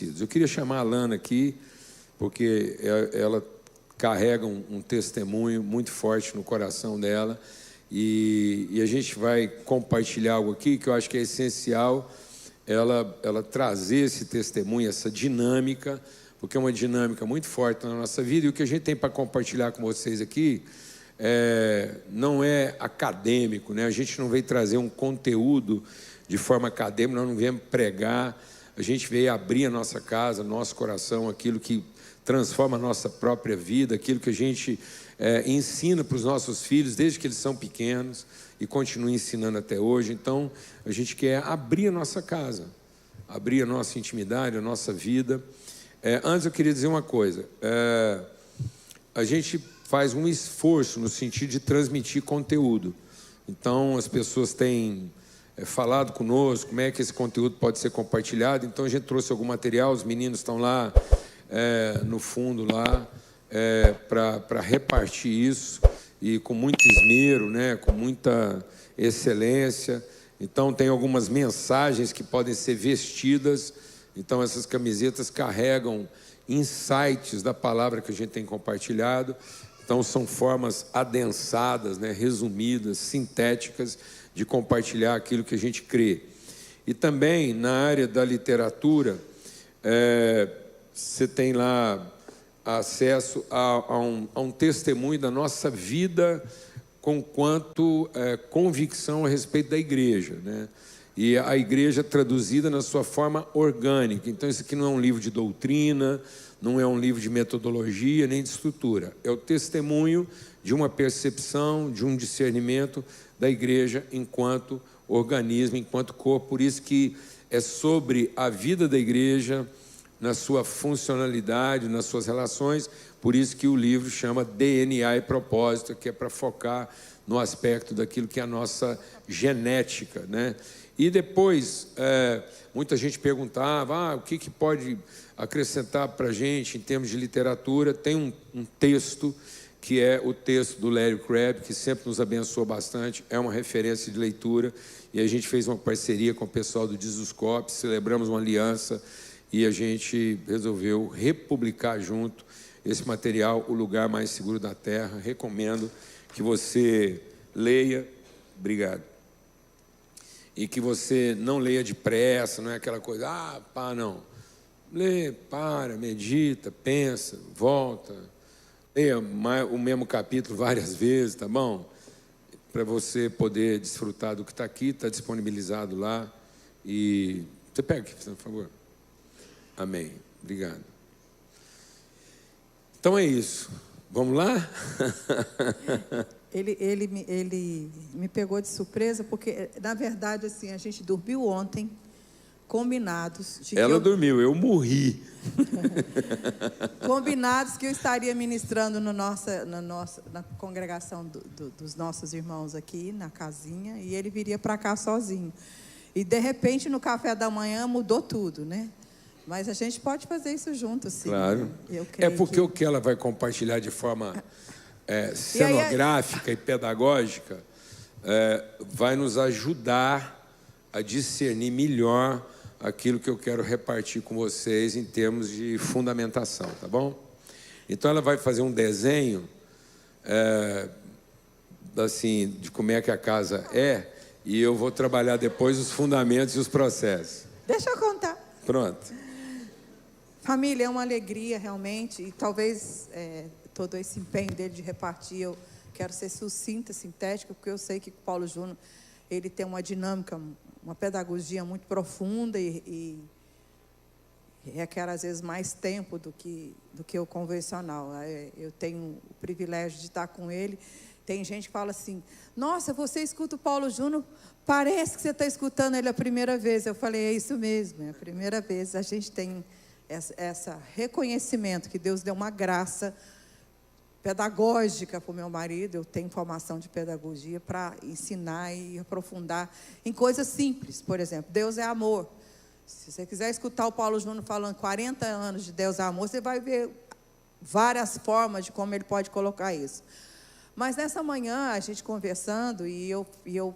conhecidos. Eu queria chamar a Lana aqui, porque ela carrega um testemunho muito forte no coração dela, e a gente vai compartilhar algo aqui que eu acho que é essencial ela trazer esse testemunho, essa dinâmica, porque é uma dinâmica muito forte na nossa vida, e o que a gente tem para compartilhar com vocês aqui não é acadêmico, né? A gente não veio trazer um conteúdo de forma acadêmica, nós não viemos pregar, a gente veio abrir a nossa casa, nosso coração, aquilo que transforma a nossa própria vida, aquilo que a gente ensina para os nossos filhos desde que eles são pequenos e continua ensinando até hoje. Então, a gente quer abrir a nossa casa, abrir a nossa intimidade, a nossa vida. Antes eu queria dizer uma coisa, a gente faz um esforço no sentido de transmitir conteúdo. Então, as pessoas têm falado conosco como é que esse conteúdo pode ser compartilhado. Então, a gente trouxe algum material, os meninos estão lá no fundo, lá, para repartir isso, e com muito esmero, né, com muita excelência. Então, tem algumas mensagens que podem ser vestidas. Então, essas camisetas carregam insights da palavra que a gente tem compartilhado. Então, são formas adensadas, né, resumidas, sintéticas, de compartilhar aquilo que a gente crê. E também, na área da literatura, você tem lá acesso a um testemunho da nossa vida com quanto convicção a respeito da igreja, né? E a igreja traduzida na sua forma orgânica. Então, isso aqui não é um livro de doutrina, não é um livro de metodologia, nem de estrutura. É o testemunho de uma percepção, de um discernimento da igreja enquanto organismo, enquanto corpo. Por isso que é sobre a vida da igreja, na sua funcionalidade, nas suas relações. Por isso que o livro chama DNA e Propósito, que é para focar no aspecto daquilo que é a nossa genética, né? E depois, muita gente perguntava, o que pode acrescentar para a gente em termos de literatura. Tem um texto, que é o texto do Larry Crabb, que sempre nos abençoou bastante, é uma referência de leitura, e a gente fez uma parceria com o pessoal do Jesuscope, celebramos uma aliança, e a gente resolveu republicar junto esse material, O Lugar Mais Seguro da Terra. Recomendo que você leia, obrigado, e que você não leia depressa, não é aquela coisa, não. Lê, para, medita, pensa, volta, leia o mesmo capítulo várias vezes, tá bom? Para você poder desfrutar do que está aqui, está disponibilizado lá. E você pega aqui, por favor. Amém. Obrigado. Então é isso. Vamos lá? Ele me pegou de surpresa, porque, na verdade, assim, a gente dormiu ontem, combinados... Ela dormiu, eu morri. Combinados que eu estaria ministrando na congregação dos nossos irmãos aqui, na casinha, e ele viria para cá sozinho. E, de repente, no café da manhã, mudou tudo, né? Mas a gente pode fazer isso junto, sim. Claro. Porque o que ela vai compartilhar de forma cenográfica e pedagógica vai nos ajudar a discernir melhor aquilo que eu quero repartir com vocês em termos de fundamentação, tá bom? Então, ela vai fazer um desenho assim, de como é que a casa é, e eu vou trabalhar depois os fundamentos e os processos. Deixa eu contar. Pronto. Família, é uma alegria realmente, e talvez todo esse empenho dele de repartir, eu quero ser sucinta, sintética, porque eu sei que o Paulo Júnior, ele tem uma dinâmica, uma pedagogia muito profunda e requer, às vezes, mais tempo do que o convencional. Eu tenho o privilégio de estar com ele. Tem gente que fala assim, nossa, você escuta o Paulo Júnior, parece que você está escutando ele a primeira vez. Eu falei, é isso mesmo, é a primeira vez. A gente tem esse reconhecimento que Deus deu uma graça pedagógica para o meu marido. Eu tenho formação de pedagogia para ensinar e aprofundar em coisas simples. Por exemplo, Deus é amor. Se você quiser escutar o Paulo Júnior falando 40 anos de Deus é amor, você vai ver várias formas de como ele pode colocar isso. Mas nessa manhã, a gente conversando, e eu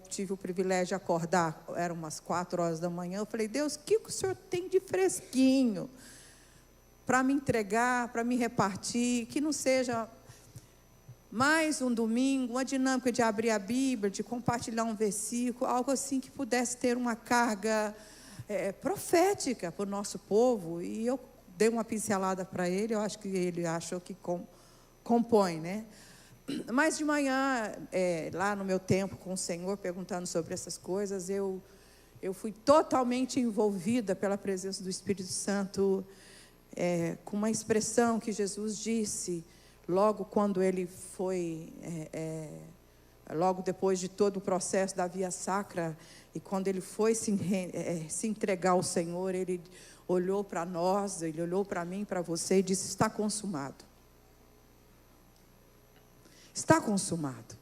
tive o privilégio de acordar, eram umas 4 horas da manhã, eu falei, Deus, o que o Senhor tem de fresquinho para me entregar, para me repartir, que não seja mais um domingo, uma dinâmica de abrir a Bíblia, de compartilhar um versículo, algo assim que pudesse ter uma carga profética para o nosso povo. E eu dei uma pincelada para ele, eu acho que ele achou que compõe, né? Mas de manhã, lá no meu tempo com o Senhor, perguntando sobre essas coisas, eu fui totalmente envolvida pela presença do Espírito Santo, com uma expressão que Jesus disse, logo quando ele foi, logo depois de todo o processo da Via Sacra, e quando ele foi se entregar ao Senhor, ele olhou para nós, ele olhou para mim, para você, e disse: está consumado. Está consumado.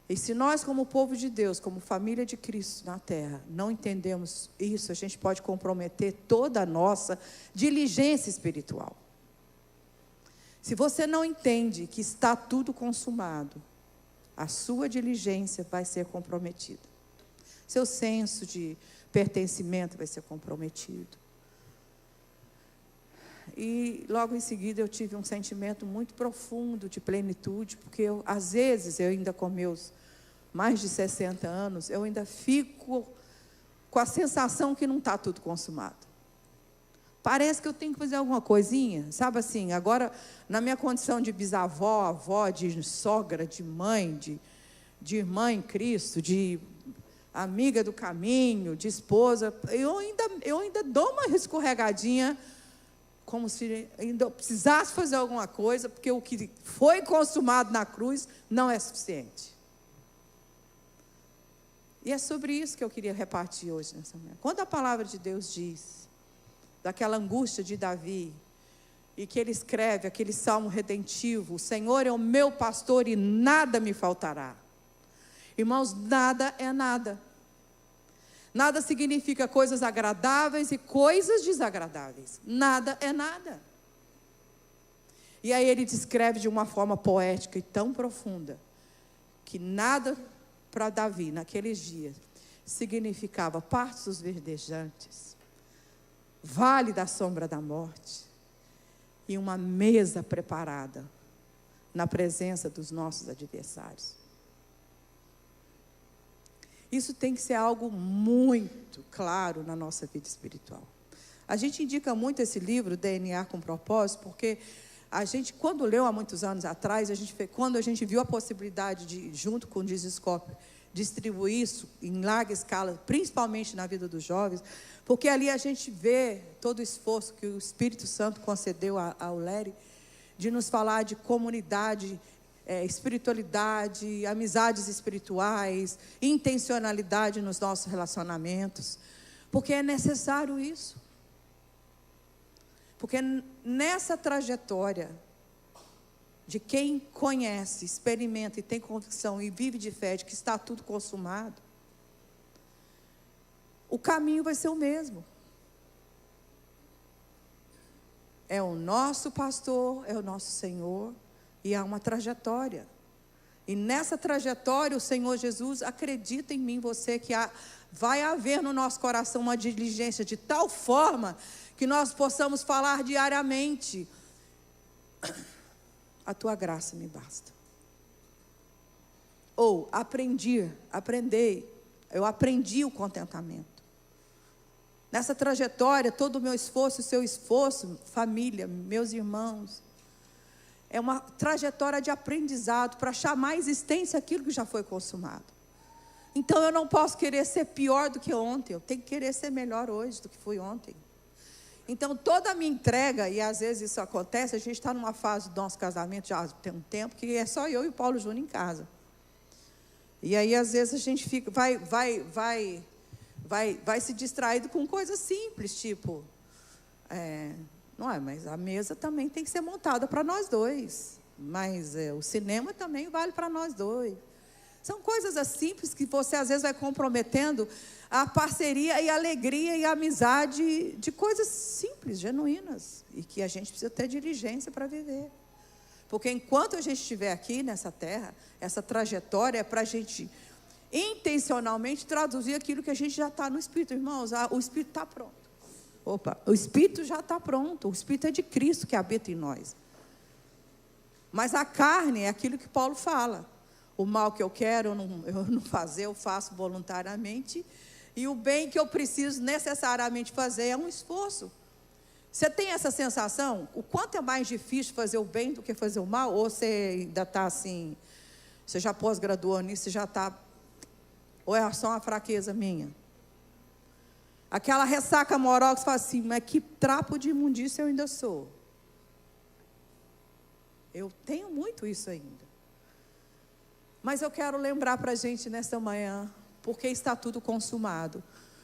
E se nós, como povo de Deus, como família de Cristo na terra, não entendemos isso, a gente pode comprometer toda a nossa diligência espiritual. Se você não entende que está tudo consumado, a sua diligência vai ser comprometida. Seu senso de pertencimento vai ser comprometido. E logo em seguida eu tive um sentimento muito profundo de plenitude, porque às vezes, eu ainda com meus mais de 60 anos, eu ainda fico com a sensação que não está tudo consumado. Parece que eu tenho que fazer alguma coisinha, sabe assim, agora na minha condição de bisavó, avó, de sogra, de mãe, de irmã em Cristo, de amiga do caminho, de esposa, eu ainda dou uma escorregadinha, como se ainda precisasse fazer alguma coisa, porque o que foi consumado na cruz não é suficiente. E é sobre isso que eu queria repartir hoje nessa manhã. Quando a palavra de Deus diz daquela angústia de Davi, e que ele escreve aquele salmo redentivo: o Senhor é o meu pastor e nada me faltará. Irmãos, nada é nada. Nada significa coisas agradáveis e coisas desagradáveis. Nada é nada. E aí ele descreve de uma forma poética e tão profunda, que nada para Davi, naqueles dias, significava pastos verdejantes, vale da sombra da morte, e uma mesa preparada na presença dos nossos adversários. Isso tem que ser algo muito claro na nossa vida espiritual. A gente indica muito esse livro, DNA com Propósito, porque a gente, quando leu há muitos anos atrás, quando a gente viu a possibilidade de, junto com o Dizescope, distribuir isso em larga escala, principalmente na vida dos jovens, porque ali a gente vê todo o esforço que o Espírito Santo concedeu ao Léry, de nos falar de comunidade, espiritualidade, amizades espirituais, intencionalidade nos nossos relacionamentos, porque é necessário isso. Porque nessa trajetória de quem conhece, experimenta e tem convicção e vive de fé de que está tudo consumado, o caminho vai ser o mesmo. É o nosso pastor, é o nosso Senhor, e há uma trajetória. E nessa trajetória o Senhor Jesus acredita em mim, você, que vai haver no nosso coração uma diligência de tal forma que nós possamos falar diariamente: a tua graça me basta. Ou eu aprendi o contentamento. Nessa trajetória, todo o meu esforço, o seu esforço, família, meus irmãos, é uma trajetória de aprendizado para chamar à existência aquilo que já foi consumado. Então eu não posso querer ser pior do que ontem, eu tenho que querer ser melhor hoje do que fui ontem. Então toda a minha entrega, e às vezes isso acontece, a gente está numa fase do nosso casamento já tem um tempo, que é só eu e o Paulo Júnior em casa. E aí às vezes a gente fica, vai se distraído com coisas simples, tipo, não é, mas a mesa também tem que ser montada para nós dois, mas o cinema também vale para nós dois. São coisas simples que você às vezes vai comprometendo a parceria e a alegria e a amizade de coisas simples, genuínas, e que a gente precisa ter diligência para viver. Porque enquanto a gente estiver aqui nessa terra, essa trajetória é para a gente intencionalmente traduzir aquilo que a gente já está no Espírito. Irmãos, o Espírito está pronto. Opa, o Espírito já está pronto, o Espírito é de Cristo que habita em nós. Mas a carne é aquilo que Paulo fala. O mal que eu quero, eu não fazer, eu faço voluntariamente. E o bem que eu preciso necessariamente fazer é um esforço. Você tem essa sensação? O quanto é mais difícil fazer o bem do que fazer o mal? Ou você ainda está assim, você já pós-graduou nisso, você já está... Ou é só uma fraqueza minha? Aquela ressaca moral que você fala assim, mas que trapo de imundícia eu ainda sou. Eu tenho muito isso ainda. Mas eu quero lembrar para a gente nesta manhã, porque está tudo consumado,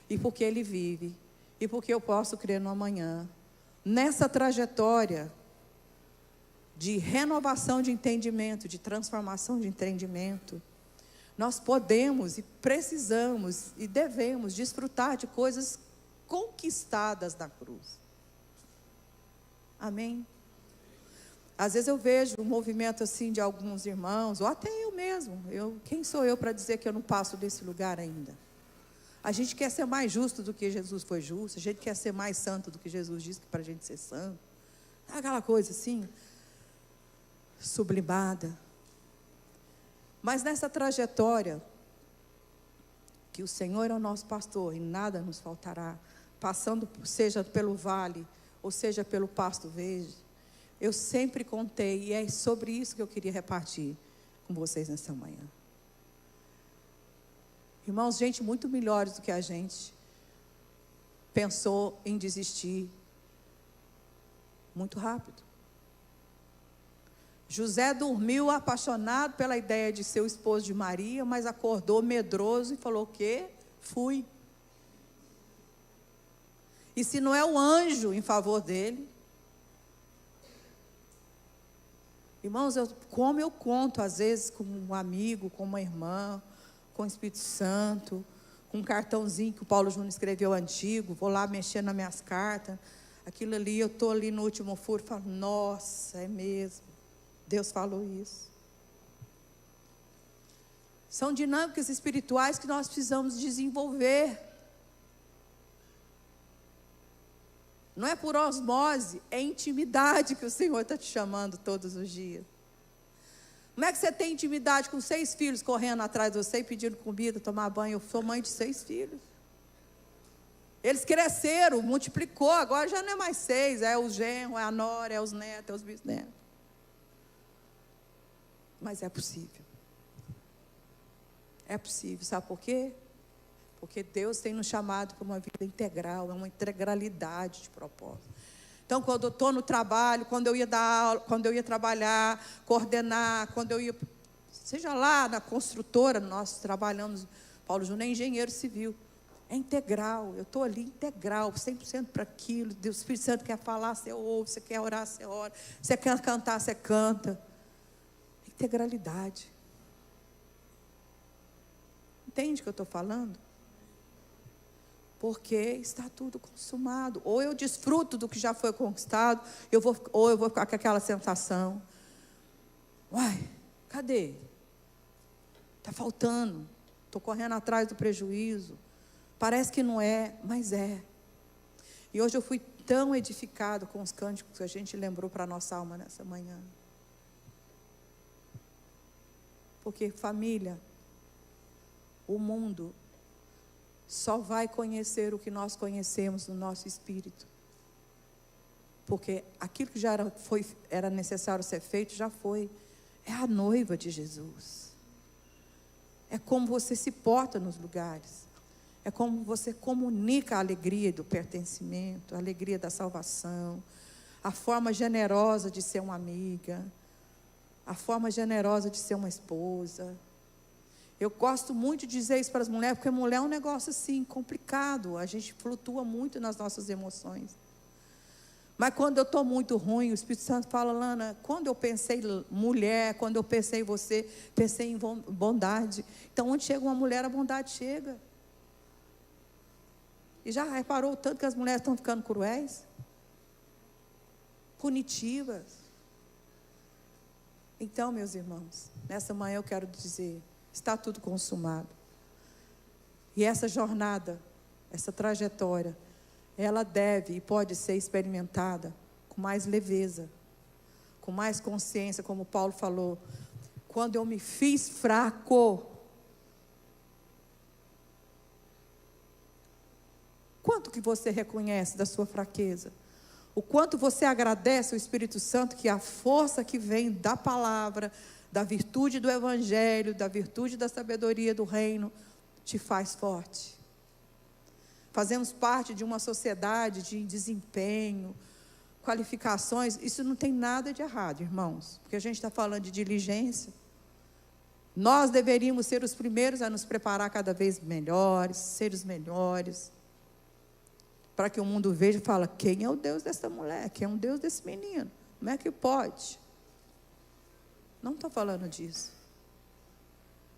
e porque Ele vive, e porque eu posso crer no amanhã. Nessa trajetória de renovação de entendimento, de transformação de entendimento, nós podemos e precisamos e devemos desfrutar de coisas conquistadas na cruz. Amém? Às vezes eu vejo um movimento assim de alguns irmãos, ou até eu mesmo. Quem sou eu para dizer que eu não passo desse lugar ainda? A gente quer ser mais justo do que Jesus foi justo, a gente quer ser mais santo do que Jesus disse que para a gente ser santo. Aquela coisa assim, sublimada. Mas nessa trajetória, que o Senhor é o nosso pastor e nada nos faltará, passando seja pelo vale, ou seja pelo pasto verde, eu sempre contei, e é sobre isso que eu queria repartir com vocês nessa manhã. Irmãos, gente muito melhores do que a gente pensou em desistir muito rápido. José dormiu apaixonado pela ideia de ser o esposo de Maria, mas acordou medroso e falou o quê? Fui. E se não é o anjo em favor dele? Irmãos, como eu conto às vezes com um amigo, com uma irmã, com o Espírito Santo, com um cartãozinho que o Paulo Júnior escreveu antigo, vou lá mexer nas minhas cartas, aquilo ali, eu estou ali no último furo, falo, nossa, é mesmo, Deus falou isso. São dinâmicas espirituais que nós precisamos desenvolver. Não é por osmose, é intimidade que o Senhor está te chamando todos os dias. Como é que você tem intimidade com 6 filhos correndo atrás de você e pedindo comida, tomar banho? Eu sou mãe de 6 filhos. Eles cresceram, multiplicou, agora já não é mais 6, é o genro, é a nora, é os netos, é os bisnetos. Mas é possível. É possível, sabe por quê? Porque Deus tem nos chamado para uma vida integral, é uma integralidade de propósito. Então, quando eu estou no trabalho, quando eu ia dar aula, quando eu ia trabalhar, coordenar, quando eu ia, seja lá na construtora, nós trabalhamos, Paulo Júnior é engenheiro civil, é integral, eu estou ali integral, 100% para aquilo, Deus, o Espírito Santo quer falar, você ouve, você quer orar, você ora, você quer cantar, você canta. Integralidade. Entende o que eu estou falando? Porque está tudo consumado. Ou eu desfruto do que já foi conquistado, ou eu vou ficar com aquela sensação. Uai, cadê? Está faltando. Estou correndo atrás do prejuízo. Parece que não é, mas é. E hoje eu fui tão edificado com os cânticos que a gente lembrou para a nossa alma nessa manhã. Porque, família, o mundo só vai conhecer o que nós conhecemos no nosso espírito. Porque aquilo que já era necessário ser feito, já foi. É a noiva de Jesus. É como você se porta nos lugares. É como você comunica a alegria do pertencimento, a alegria da salvação, a forma generosa de ser uma amiga, a forma generosa de ser uma esposa. Eu gosto muito de dizer isso para as mulheres, porque mulher é um negócio assim, complicado. A gente flutua muito nas nossas emoções. Mas quando eu estou muito ruim, o Espírito Santo fala, Lana, quando eu pensei mulher, quando eu pensei em você, pensei em bondade. Então, onde chega uma mulher, a bondade chega. E já reparou o tanto que as mulheres estão ficando cruéis? Punitivas. Então, meus irmãos, nessa manhã eu quero dizer, está tudo consumado. E essa jornada, essa trajetória, ela deve e pode ser experimentada com mais leveza, com mais consciência, como Paulo falou. Quando eu me fiz fraco, quanto que você reconhece da sua fraqueza? O quanto você agradece ao Espírito Santo, que a força que vem da palavra, da virtude do Evangelho, da virtude da sabedoria do reino, te faz forte. Fazemos parte de uma sociedade de desempenho, qualificações. Isso não tem nada de errado, irmãos, porque a gente está falando de diligência. Nós deveríamos ser os primeiros a nos preparar cada vez melhores, ser os melhores, para que o mundo veja e fale: quem é o Deus dessa mulher? Quem é o Deus desse menino? Como é que pode? Não estou falando disso,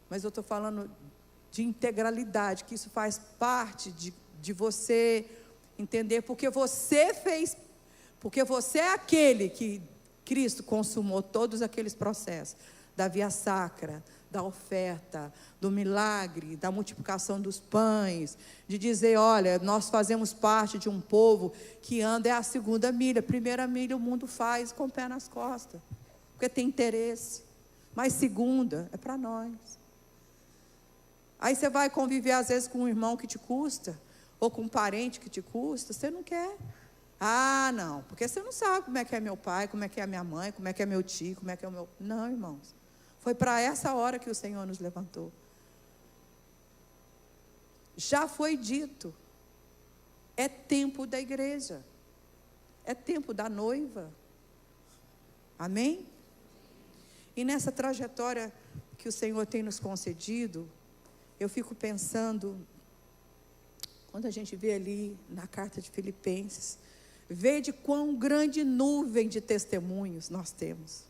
mas eu estou falando de integralidade, que isso faz parte de você entender, porque você é aquele que Cristo consumou todos aqueles processos, da via sacra, da oferta, do milagre, da multiplicação dos pães, de dizer: olha, nós fazemos parte de um povo que anda, é a segunda milha, a primeira milha o mundo faz com o pé nas costas, porque tem interesse, mas segunda é para nós. Aí você vai conviver às vezes com um irmão que te custa, ou com um parente que te custa, você não quer. Ah, não, porque você não sabe como é que é meu pai, como é que é a minha mãe, como é que é meu tio, como é que é o meu... Não, irmãos, foi para essa hora que o Senhor nos levantou. Já foi dito, é tempo da igreja, é tempo da noiva. Amém? E nessa trajetória que o Senhor tem nos concedido, eu fico pensando, quando a gente vê ali na carta de Filipenses, vê de quão grande nuvem de testemunhos nós temos.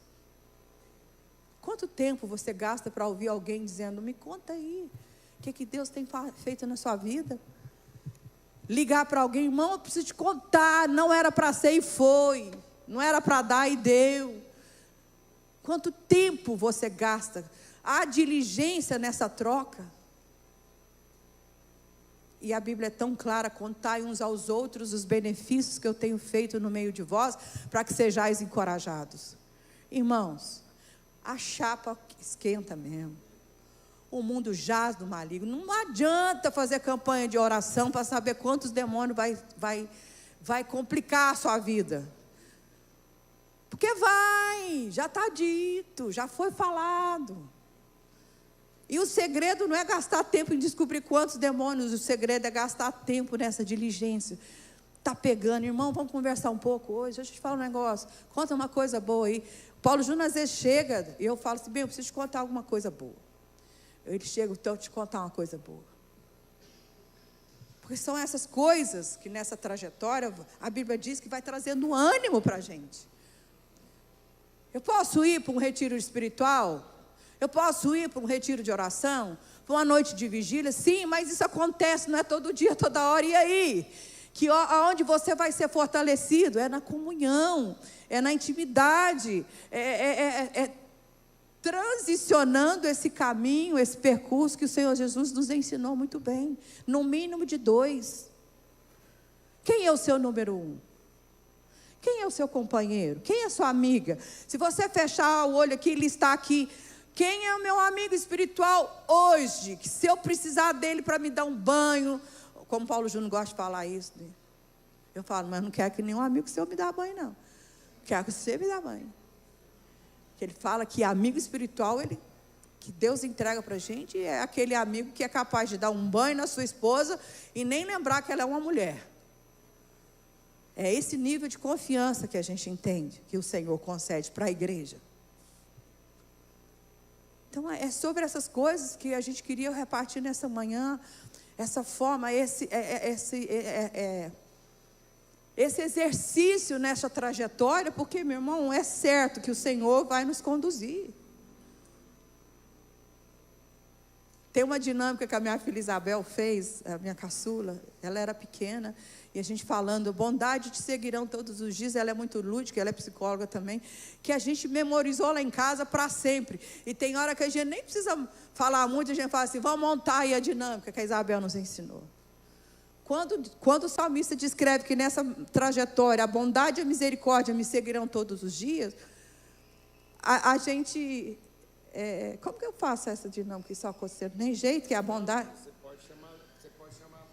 Quanto tempo você gasta para ouvir alguém dizendo: me conta aí, o que Deus tem feito na sua vida? Ligar para alguém: irmão, eu preciso te contar, não era para ser e foi, não era para dar e deu. Quanto tempo você gasta? Há diligência nessa troca. E a Bíblia é tão clara: contai uns aos outros os benefícios que eu tenho feito no meio de vós, para que sejais encorajados. Irmãos, a chapa esquenta mesmo. O mundo jaz do maligno. Não adianta fazer campanha de oração para saber quantos demônios vai complicar a sua vida. Porque já está dito, já foi falado. E o segredo não é gastar tempo em descobrir quantos demônios, o segredo é gastar tempo nessa diligência. Está pegando, irmão, vamos conversar um pouco hoje, deixa eu te falar um negócio, conta uma coisa boa aí. Paulo Júnior às vezes chega, e eu falo assim: bem, eu preciso te contar alguma coisa boa. Ele chega: então eu te contar uma coisa boa. Porque são essas coisas que nessa trajetória, a Bíblia diz que vai trazendo ânimo para a gente. Eu posso ir para um retiro espiritual? Eu posso ir para um retiro de oração? Para uma noite de vigília? Sim, mas isso acontece, não é todo dia, toda hora. E aí? Que aonde você vai ser fortalecido? É na comunhão, é na intimidade, é transicionando esse caminho, esse percurso que o Senhor Jesus nos ensinou muito bem. No mínimo de 2. Quem é o seu número 1? Quem é o seu companheiro? Quem é a sua amiga? Se você fechar o olho aqui e listar aqui: quem é o meu amigo espiritual hoje? Que se eu precisar dele para me dar um banho, como Paulo Júnior gosta de falar isso, né? Eu falo: mas não quero que nenhum amigo seu me dá banho, não. Quero que você me dá banho. Ele fala que amigo espiritual, que Deus entrega para a gente, é aquele amigo que é capaz de dar um banho na sua esposa e nem lembrar que ela é uma mulher. É esse nível de confiança que a gente entende que o Senhor concede para a igreja. Então é sobre essas coisas que a gente queria repartir nessa manhã, essa forma, esse exercício nessa trajetória, porque, meu irmão, é certo que o Senhor vai nos conduzir. Tem uma dinâmica que a minha filha Isabel fez, a minha caçula, ela era pequena, e a gente falando: bondade te seguirão todos os dias. Ela é muito lúdica, ela é psicóloga também, que a gente memorizou lá em casa para sempre. E tem hora que a gente nem precisa falar muito, a gente fala assim: vamos montar aí a dinâmica que a Isabel nos ensinou. Quando o salmista descreve que nessa trajetória a bondade e a misericórdia me seguirão todos os dias, a gente... como que eu faço essa dinâmica que só acontecendo? Nem jeito que é a bondade... Você pode chamar a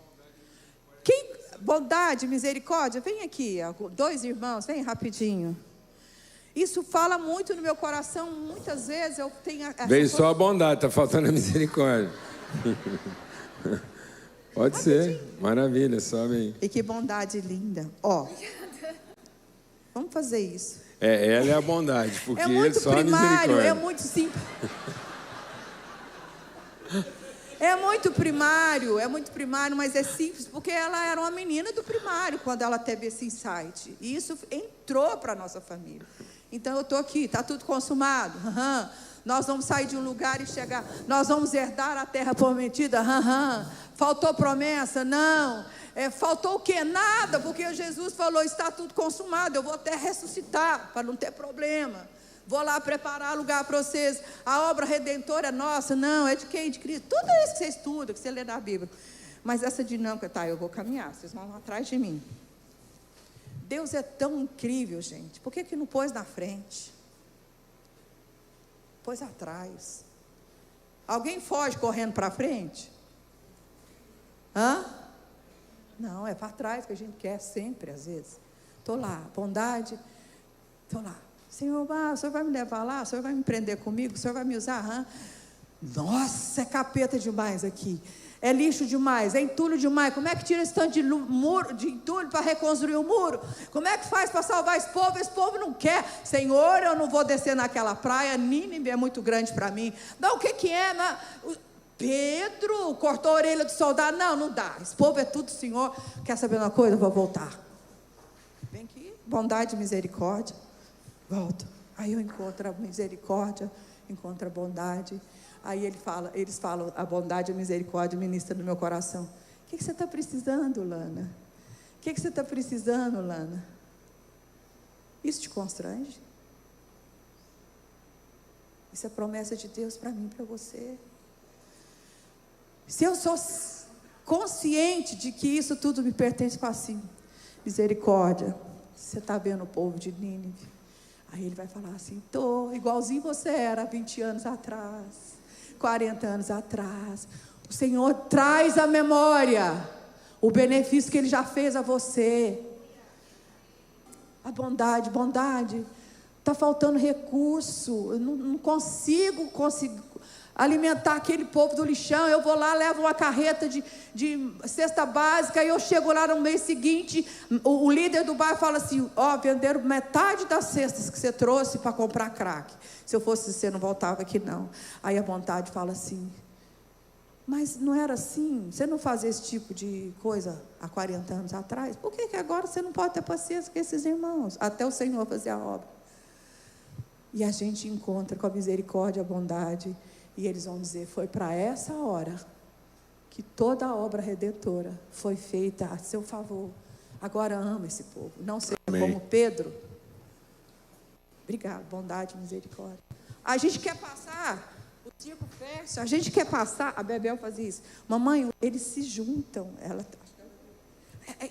bondade. Bondade, misericórdia, vem aqui, 2 irmãos, vem rapidinho. Isso fala muito no meu coração, muitas vezes eu tenho... Veio só a bondade, está faltando a misericórdia. Pode ser, maravilha, sobe aí. E que bondade linda. Vamos fazer isso. Ela é a bondade, porque ele só a misericórdia. É muito simples. É muito primário, mas é simples, porque ela era uma menina do primário quando ela teve esse insight. E isso entrou para a nossa família. Então eu estou aqui, está tudo consumado. Nós vamos sair de um lugar e chegar. Nós vamos herdar a terra prometida. Faltou promessa? Não. Faltou o quê? Nada, porque Jesus falou, está tudo consumado. Eu vou até ressuscitar, para não ter problema. Vou lá preparar lugar para vocês. A obra redentora é nossa? Não, é de quem? De Cristo. Tudo isso que você estuda, que você lê na Bíblia. Mas essa dinâmica, eu vou caminhar, vocês vão atrás de mim. Deus é tão incrível, gente. Por que não pôs na frente? Pôs atrás. Alguém foge correndo para frente? Não, é para trás que a gente quer sempre, às vezes. Estou lá, bondade, estou lá. Senhor, o Senhor vai me levar lá? O Senhor vai me prender comigo? O Senhor vai me usar? Nossa, é capeta demais aqui. É lixo demais, é entulho demais. Como é que tira esse tanto de entulho para reconstruir o muro? Como é que faz para salvar esse povo? Esse povo não quer. Senhor, eu não vou descer naquela praia. Nínive é muito grande para mim. Não, o que é? Pedro cortou a orelha do soldado. Não dá. Esse povo é tudo, Senhor. Quer saber uma coisa? Eu vou voltar. Vem aqui, bondade e misericórdia. Volto. Aí eu encontro a misericórdia, encontro a bondade. Aí eles falam, a bondade e a misericórdia ministra no meu coração. O que você está precisando, Lana? O que você está precisando, Lana? Isso te constrange? Isso é promessa de Deus para mim, para você. Se eu sou consciente de que isso tudo me pertence, falo assim, misericórdia, você está vendo o povo de Nínive? Aí ele vai falar assim, estou igualzinho você era 20 anos atrás, 40 anos atrás. O Senhor traz à memória o benefício que Ele já fez a você. A bondade, está faltando recurso, eu não consigo alimentar aquele povo do lixão. Eu vou lá, levo uma carreta de cesta básica, e eu chego lá no mês seguinte, o líder do bairro fala assim, venderam metade das cestas que você trouxe para comprar crack. Se eu fosse você, não voltava aqui não. Aí a bondade fala assim, mas não era assim? Você não fazia esse tipo de coisa há 40 anos atrás? Por que agora você não pode ter paciência com esses irmãos? Até o Senhor fazer a obra. E a gente encontra com a misericórdia, a bondade, e eles vão dizer, foi para essa hora que toda a obra redentora foi feita a seu favor. Agora ama esse povo, não seja como Pedro. Obrigado, bondade e misericórdia. A gente quer passar, o circo fecha, a gente quer passar, a Bebel fazia isso. Mamãe, eles se juntam,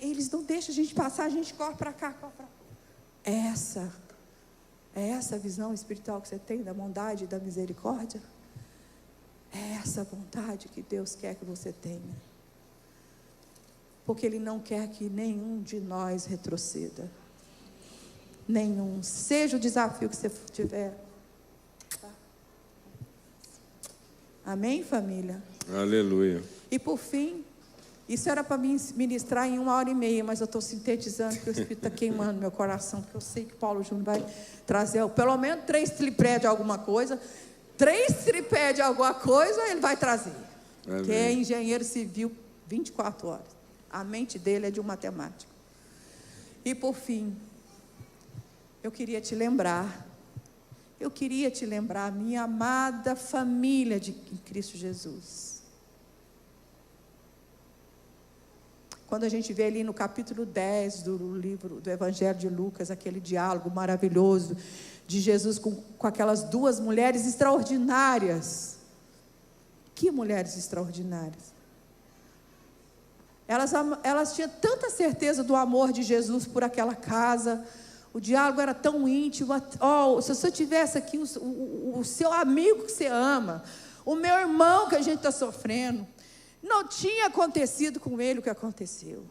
eles não deixam a gente passar, a gente corre para cá, corre para cá. É essa a visão espiritual que você tem da bondade e da misericórdia? É essa vontade que Deus quer que você tenha. Porque Ele não quer que nenhum de nós retroceda. Nenhum. Seja o desafio que você tiver. Tá? Amém, família? Aleluia. E por fim, isso era para mim ministrar em 1h30, mas eu estou sintetizando, porque o Espírito está queimando meu coração, porque eu sei que Paulo Júnior vai trazer pelo menos 3 tripés de alguma coisa. 3 tripés de alguma coisa ele vai trazer. Amém. Que é engenheiro civil 24 horas. A mente dele é de um matemático. E por fim, eu queria te lembrar, minha amada família em Cristo Jesus. Quando a gente vê ali no capítulo 10 do livro do Evangelho de Lucas, aquele diálogo maravilhoso de Jesus com aquelas 2 mulheres extraordinárias. Que mulheres extraordinárias! Elas tinham tanta certeza do amor de Jesus por aquela casa. O diálogo era tão íntimo. Oh, se você tivesse aqui o seu amigo que você ama, o meu irmão que a gente está sofrendo, não tinha acontecido com ele o que aconteceu.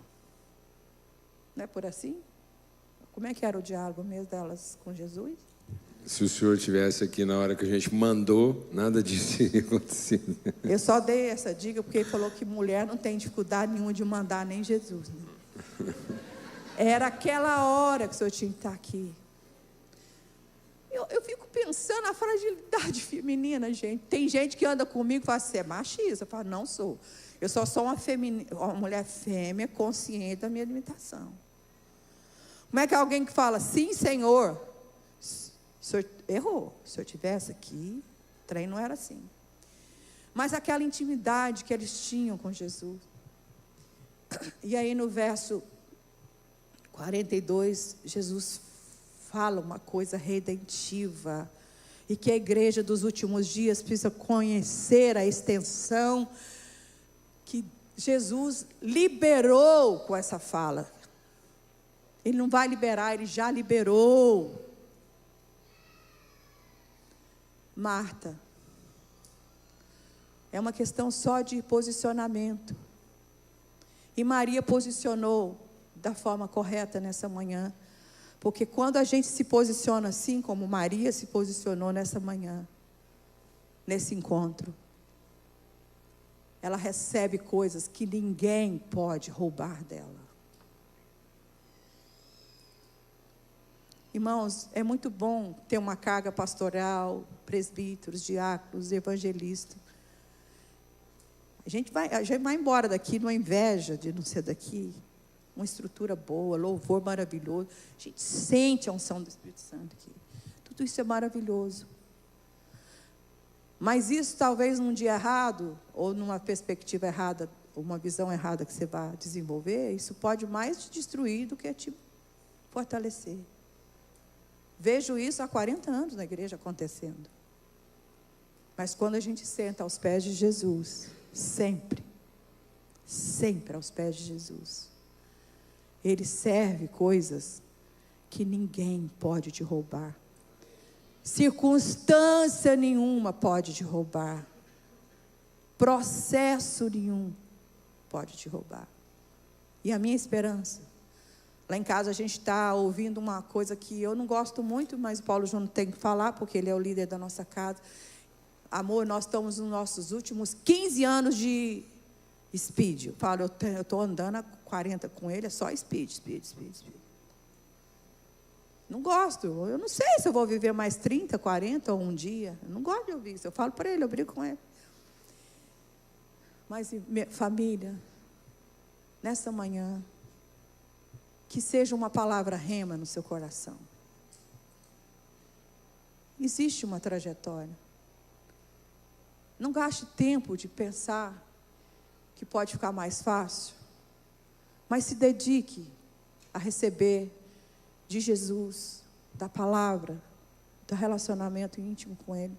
Não é por assim? Como é que era o diálogo mesmo delas com Jesus? Se o senhor estivesse aqui na hora que a gente mandou, nada disso teria acontecido. Eu só dei essa dica porque ele falou que mulher não tem dificuldade nenhuma de mandar, nem Jesus, né? Era aquela hora que o senhor tinha que estar aqui. Eu fico pensando na fragilidade feminina, gente. Tem gente que anda comigo e fala assim, você é machista. Eu falo, não sou. Eu só sou uma mulher fêmea, consciente da minha limitação. Como é que alguém que fala, sim, Senhor, o senhor errou. Se o senhor estivesse aqui, o trem não era assim. Mas aquela intimidade que eles tinham com Jesus. E aí no verso 42, Jesus fala uma coisa redentiva. E que a igreja dos últimos dias precisa conhecer a extensão que Jesus liberou com essa fala. Ele não vai liberar, ele já liberou. Marta, é uma questão só de posicionamento. E Maria posicionou da forma correta nessa manhã. Porque quando a gente se posiciona assim, como Maria se posicionou nessa manhã, nesse encontro, ela recebe coisas que ninguém pode roubar dela. Irmãos, é muito bom ter uma carga pastoral, presbíteros, diáconos, evangelistas. A gente vai embora daqui numa inveja de não ser daqui. Uma estrutura boa, louvor maravilhoso. A gente sente a unção do Espírito Santo aqui. Tudo isso é maravilhoso. Mas isso talvez num dia errado, ou numa perspectiva errada, uma visão errada que você vai desenvolver, isso pode mais te destruir do que te fortalecer. Vejo isso há 40 anos na igreja acontecendo. Mas quando a gente senta aos pés de Jesus, sempre aos pés de Jesus, Ele serve coisas que ninguém pode te roubar. Circunstância nenhuma pode te roubar. Processo nenhum pode te roubar. E a minha esperança, lá em casa a gente está ouvindo uma coisa que eu não gosto muito, mas o Paulo Júnior tem que falar, porque ele é o líder da nossa casa. Amor, nós estamos nos nossos últimos 15 anos de speed. Eu falo, eu estou andando há 40 com ele, é só speed. Não gosto, eu não sei se eu vou viver mais 30, 40 ou um dia. Eu não gosto de ouvir isso, eu falo para ele, eu brigo com ele. Mas, família, nessa manhã, que seja uma palavra rema no seu coração. Existe uma trajetória. Não gaste tempo de pensar que pode ficar mais fácil, mas se dedique a receber de Jesus, da palavra, do relacionamento íntimo com Ele,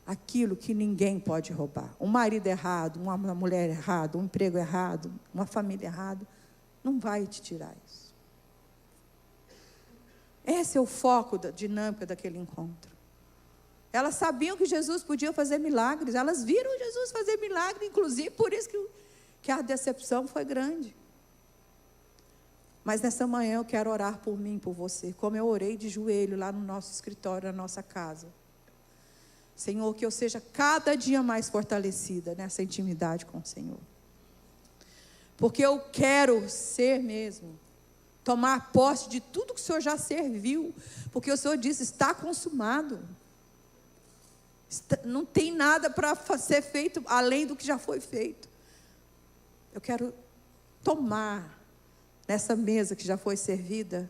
aquilo que ninguém pode roubar. Um marido errado, uma mulher errada, um emprego errado, uma família errada, não vai te tirar isso. Esse é o foco da dinâmica daquele encontro. Elas sabiam que Jesus podia fazer milagres, elas viram Jesus fazer milagres, inclusive por isso que a decepção foi grande. Mas nessa manhã eu quero orar por mim, por você, como eu orei de joelho lá no nosso escritório, na nossa casa. Senhor, que eu seja cada dia mais fortalecida nessa intimidade com o Senhor. Porque eu quero ser mesmo, tomar posse de tudo que o Senhor já serviu, porque o Senhor disse, está consumado. Não tem nada para ser feito além do que já foi feito. Eu quero tomar nessa mesa que já foi servida,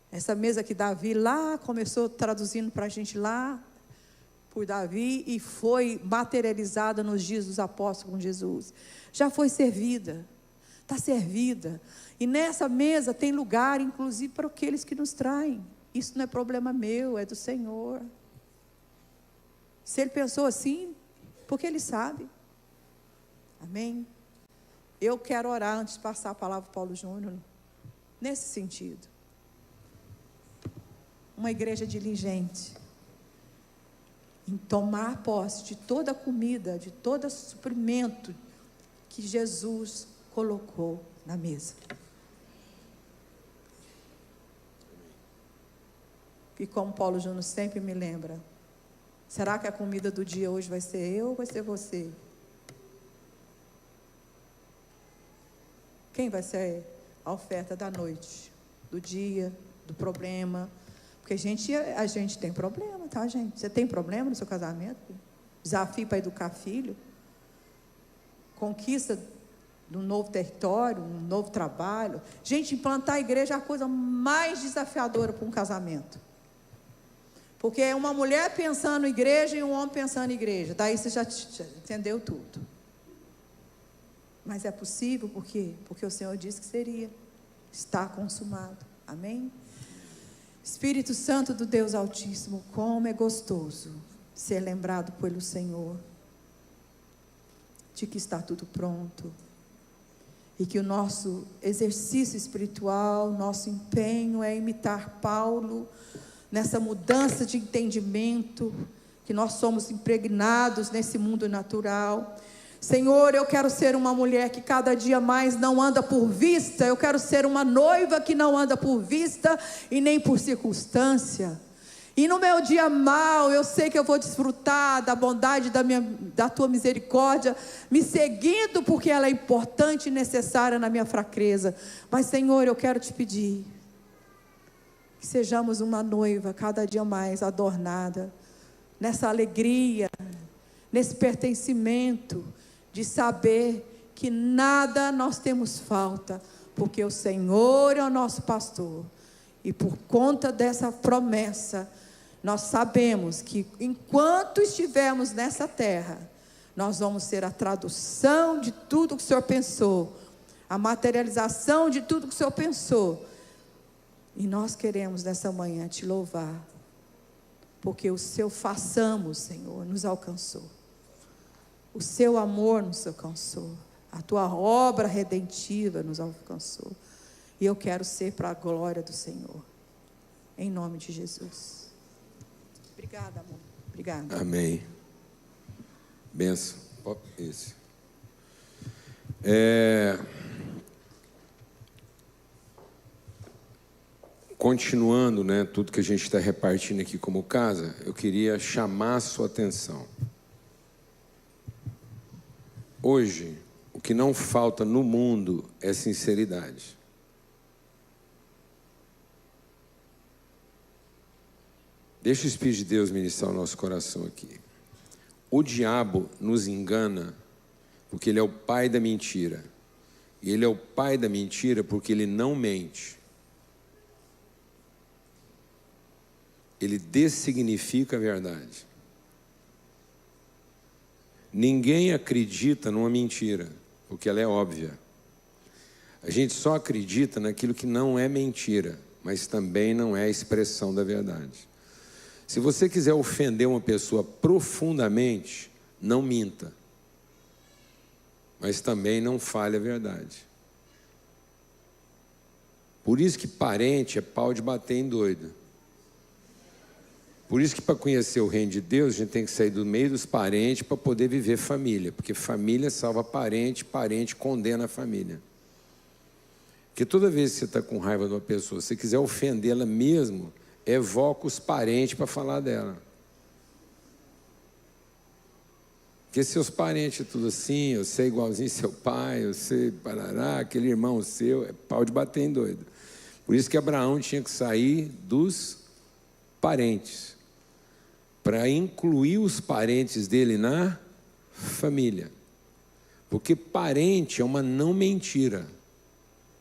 essa mesa que Davi lá começou traduzindo para a gente lá, por Davi, e foi materializada nos dias dos apóstolos com Jesus. Já foi servida, está servida. E nessa mesa tem lugar, inclusive, para aqueles que nos traem. Isso não é problema meu, é do Senhor. Se Ele pensou assim, porque Ele sabe. Amém? Eu quero orar antes de passar a palavra para Paulo Júnior, nesse sentido. Uma igreja diligente em tomar posse de toda a comida, de todo o suprimento que Jesus colocou na mesa. E como Paulo Júnior sempre me lembra, será que a comida do dia hoje vai ser eu ou vai ser você? Quem vai ser a oferta da noite, do dia, do problema? Porque a gente tem problema, tá, gente? Você tem problema no seu casamento? Desafio para educar filho? Conquista de um novo território, um novo trabalho? Gente, implantar a igreja é a coisa mais desafiadora para um casamento. Porque é uma mulher pensando em igreja e um homem pensando em igreja. Daí você já entendeu tudo. Mas é possível, por quê? Porque o Senhor disse que seria. Está consumado. Amém? Espírito Santo do Deus Altíssimo, como é gostoso ser lembrado pelo Senhor de que está tudo pronto e que o nosso exercício espiritual, nosso empenho é imitar Paulo nessa mudança de entendimento, que nós somos impregnados nesse mundo natural. Senhor, eu quero ser uma mulher que cada dia mais não anda por vista. Eu quero ser uma noiva que não anda por vista e nem por circunstância. E no meu dia mau, eu sei que eu vou desfrutar da bondade da tua misericórdia, me seguindo porque ela é importante e necessária na minha fraqueza. Mas, Senhor, eu quero te pedir que sejamos uma noiva cada dia mais adornada, nessa alegria, nesse pertencimento, de saber que nada nós temos falta, porque o Senhor é o nosso pastor, e por conta dessa promessa, nós sabemos que enquanto estivermos nessa terra, nós vamos ser a tradução de tudo que o Senhor pensou, a materialização de tudo que o Senhor pensou, e nós queremos nessa manhã te louvar, porque o seu façamos, Senhor, nos alcançou. O seu amor nos alcançou. A tua obra redentiva nos alcançou. E eu quero ser para a glória do Senhor. Em nome de Jesus. Obrigada, amor. Obrigada. Amém. Benção. Esse. Continuando, né, tudo que a gente está repartindo aqui como casa, eu queria chamar a sua atenção. Hoje, o que não falta no mundo é sinceridade. Deixa o Espírito de Deus ministrar o nosso coração aqui. O diabo nos engana porque ele é o pai da mentira. E ele é o pai da mentira porque ele não mente. Ele dessignifica a verdade. Ninguém acredita numa mentira, porque ela é óbvia. A gente só acredita naquilo que não é mentira, mas também não é a expressão da verdade. Se você quiser ofender uma pessoa profundamente, não minta, mas também não fale a verdade. Por isso que parente é pau de bater em doido. Por isso que para conhecer o reino de Deus, a gente tem que sair do meio dos parentes para poder viver família. Porque família salva parente, parente condena a família. Porque toda vez que você está com raiva de uma pessoa, se você quiser ofendê-la mesmo, evoca os parentes para falar dela. Porque seus parentes é tudo assim, você é igualzinho seu pai, você parará, aquele irmão seu, é pau de bater em doido. Por isso que Abraão tinha que sair dos parentes, para incluir os parentes dele na família. Porque parente é uma não mentira,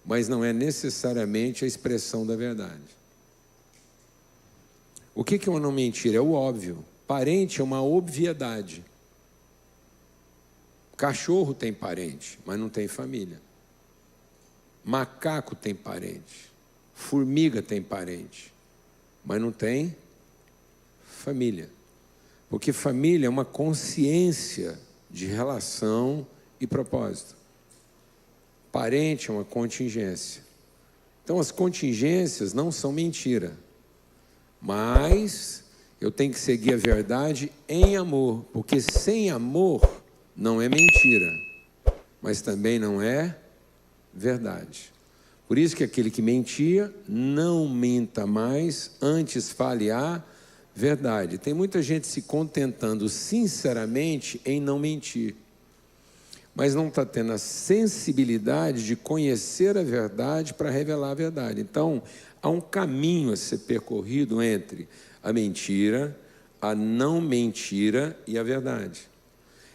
mas não é necessariamente a expressão da verdade. O que é uma não mentira? É o óbvio. Parente é uma obviedade. Cachorro tem parente, mas não tem família. Macaco tem parente. Formiga tem parente, mas não tem família. Porque família é uma consciência de relação e propósito. aparente é uma contingência. Então, as contingências não são mentira, mas eu tenho que seguir a verdade em amor, porque sem amor não é mentira, mas também não é verdade. Por isso que aquele que mentia, não minta mais, antes fale a verdade. Tem muita gente se contentando sinceramente em não mentir, mas não está tendo a sensibilidade de conhecer a verdade para revelar a verdade. Então, há um caminho a ser percorrido entre a mentira, a não mentira e a verdade.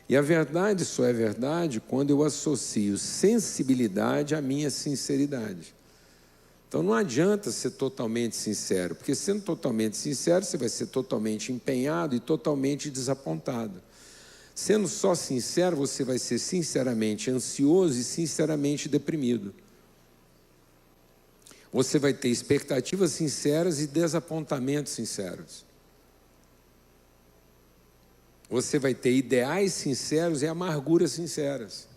E a verdade só é verdade quando eu associo sensibilidade à minha sinceridade. Então não adianta ser totalmente sincero, porque sendo totalmente sincero, você vai ser totalmente empenhado e totalmente desapontado. Sendo só sincero, você vai ser sinceramente ansioso e sinceramente deprimido. Você vai ter expectativas sinceras e desapontamentos sinceros. Você vai ter ideais sinceros e amarguras sinceras.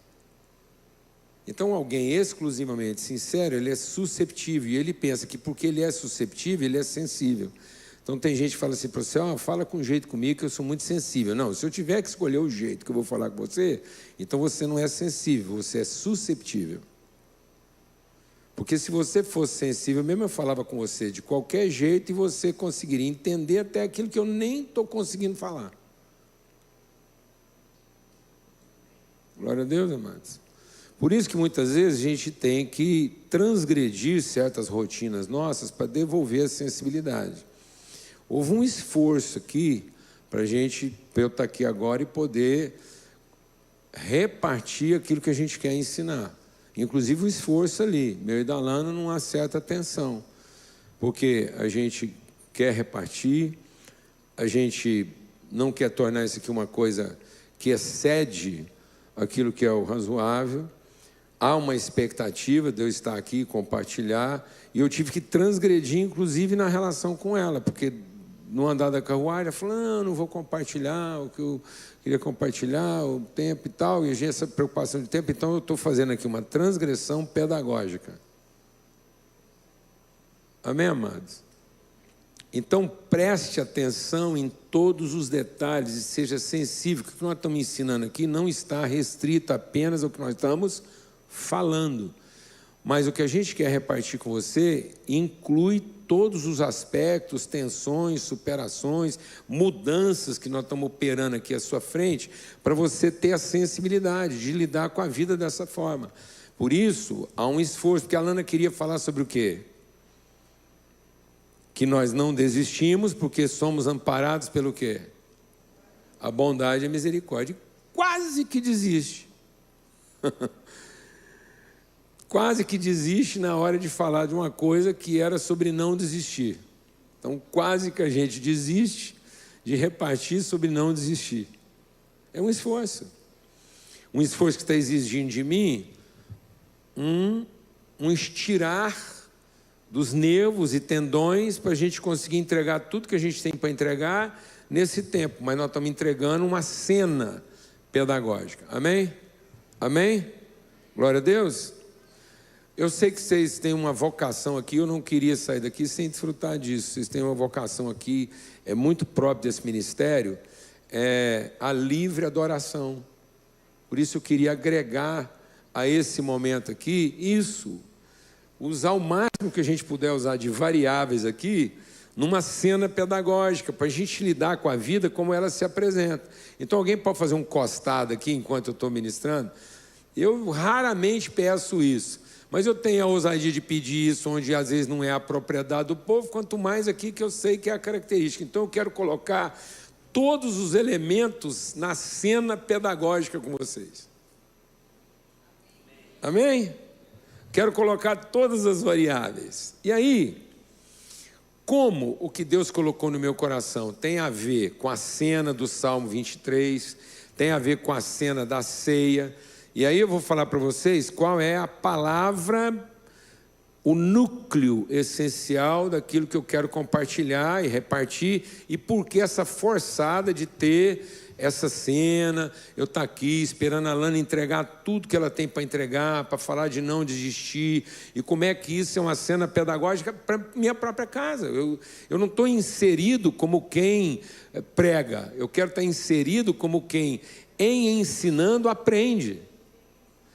Então, alguém exclusivamente sincero, ele é susceptível. E ele pensa que porque ele é susceptível, ele é sensível. Então, tem gente que fala assim para você, fala com jeito comigo que eu sou muito sensível. Não, se eu tiver que escolher o jeito que eu vou falar com você, então você não é sensível, você é susceptível. Porque se você fosse sensível, mesmo eu falava com você de qualquer jeito e você conseguiria entender até aquilo que eu nem estou conseguindo falar. Glória a Deus, amados. Por isso que muitas vezes a gente tem que transgredir certas rotinas nossas para devolver a sensibilidade. Houve um esforço aqui para eu estar aqui agora e poder repartir aquilo que a gente quer ensinar. Inclusive o esforço ali, meu e da Lana, não há certa atenção, porque a gente quer repartir, a gente não quer tornar isso aqui uma coisa que excede aquilo que é o razoável. Há uma expectativa de eu estar aqui e compartilhar, e eu tive que transgredir, inclusive, na relação com ela, porque no andar da carruagem, ela falou, não vou compartilhar o que eu queria compartilhar, o tempo e tal, e a gente, essa preocupação de tempo, então eu estou fazendo aqui uma transgressão pedagógica. Amém, amados? Então, preste atenção em todos os detalhes e seja sensível, que o que nós estamos ensinando aqui não está restrito apenas ao que nós estamos falando, mas o que a gente quer repartir com você inclui todos os aspectos, tensões, superações, mudanças que nós estamos operando aqui à sua frente, para você ter a sensibilidade de lidar com a vida dessa forma. Por isso, há um esforço, porque a Lana queria falar sobre o quê? Que nós não desistimos porque somos amparados pelo quê? A bondade e a misericórdia. Quase que desiste. Quase que desiste na hora de falar de uma coisa que era sobre não desistir. Então, quase que a gente desiste de repartir sobre não desistir. É um esforço. Um esforço que está exigindo de mim um estirar dos nervos e tendões para a gente conseguir entregar tudo que a gente tem para entregar nesse tempo. Mas nós estamos entregando uma cena pedagógica. Amém? Amém? Glória a Deus. Eu sei que vocês têm uma vocação aqui, eu não queria sair daqui sem desfrutar disso. Vocês têm uma vocação aqui, é muito próprio desse ministério, é a livre adoração. Por isso eu queria agregar a esse momento aqui, isso, usar o máximo que a gente puder usar de variáveis aqui, numa cena pedagógica, para a gente lidar com a vida como ela se apresenta. Então alguém pode fazer um costado aqui enquanto eu estou ministrando? Eu raramente peço isso. Mas eu tenho a ousadia de pedir isso, onde às vezes não é a propriedade do povo, quanto mais aqui que eu sei que é a característica. Então eu quero colocar todos os elementos na cena pedagógica com vocês. Amém? Quero colocar todas as variáveis. E aí, como o que Deus colocou no meu coração tem a ver com a cena do Salmo 23, tem a ver com a cena da ceia. E aí eu vou falar para vocês qual é a palavra o núcleo essencial daquilo que eu quero compartilhar e repartir, e por que essa forçada de ter essa cena, eu estar aqui esperando a Lana entregar tudo que ela tem para entregar, para falar de não desistir, e como é que isso é uma cena pedagógica para minha própria casa. Eu não estou inserido como quem prega, eu quero estar inserido como quem, em ensinando, aprende.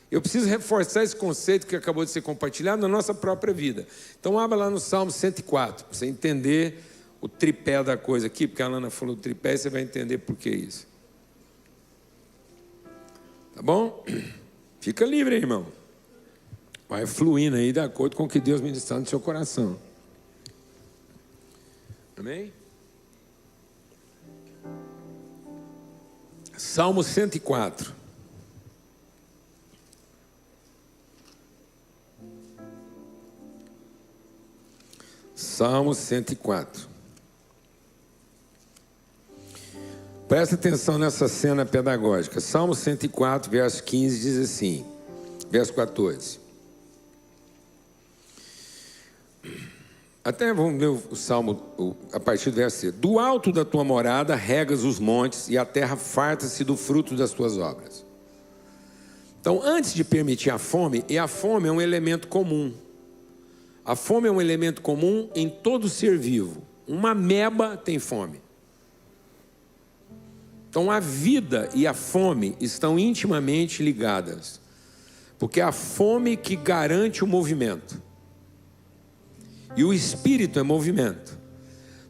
Eu preciso reforçar esse conceito que acabou de ser compartilhado na nossa própria vida. Então, abra lá no Salmo 104, para você entender o tripé da coisa aqui, porque a Lana falou do tripé, e você vai entender por que isso. Tá bom? Fica livre aí, irmão. Vai fluindo aí de acordo com o que Deus ministrar no seu coração. Amém? Salmo 104. Salmo 104. Presta atenção nessa cena pedagógica. Salmo 104, verso 15 diz assim, verso 14. Até vamos ler o Salmo a partir do verso 6. Do alto da tua morada regas os montes, e a terra farta-se do fruto das tuas obras. Então, antes de permitir a fome, e a fome é um elemento comum. A fome é um elemento comum em todo ser vivo. Uma ameba tem fome. Então a vida e a fome estão intimamente ligadas. Porque é a fome que garante o movimento. E o espírito é movimento.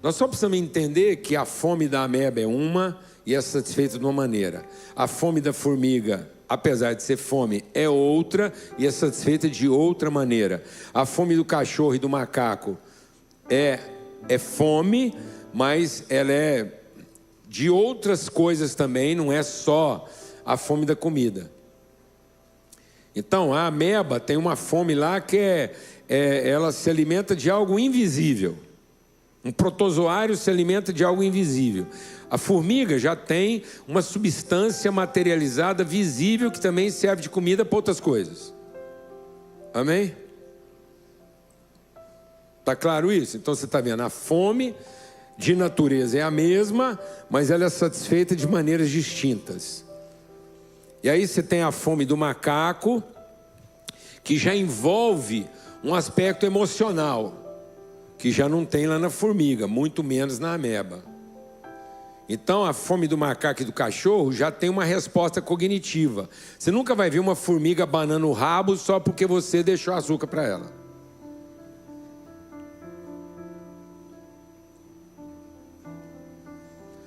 Nós só precisamos entender que a fome da ameba é uma e é satisfeita de uma maneira. A fome da formiga, apesar de ser fome, é outra e é satisfeita de outra maneira. A fome do cachorro e do macaco é fome, mas ela é de outras coisas também, não é só a fome da comida. Então, a ameba tem uma fome lá que ela se alimenta de algo invisível. Um protozoário se alimenta de algo invisível. A formiga já tem uma substância materializada, visível, que também serve de comida para outras coisas. Amém? Está claro isso? Então você está vendo, a fome de natureza é a mesma, mas ela é satisfeita de maneiras distintas. E aí você tem a fome do macaco, que já envolve um aspecto emocional, que já não tem lá na formiga, muito menos na ameba. Então a fome do macaco e do cachorro já tem uma resposta cognitiva. Você nunca vai ver uma formiga abanando o rabo só porque você deixou açúcar para ela.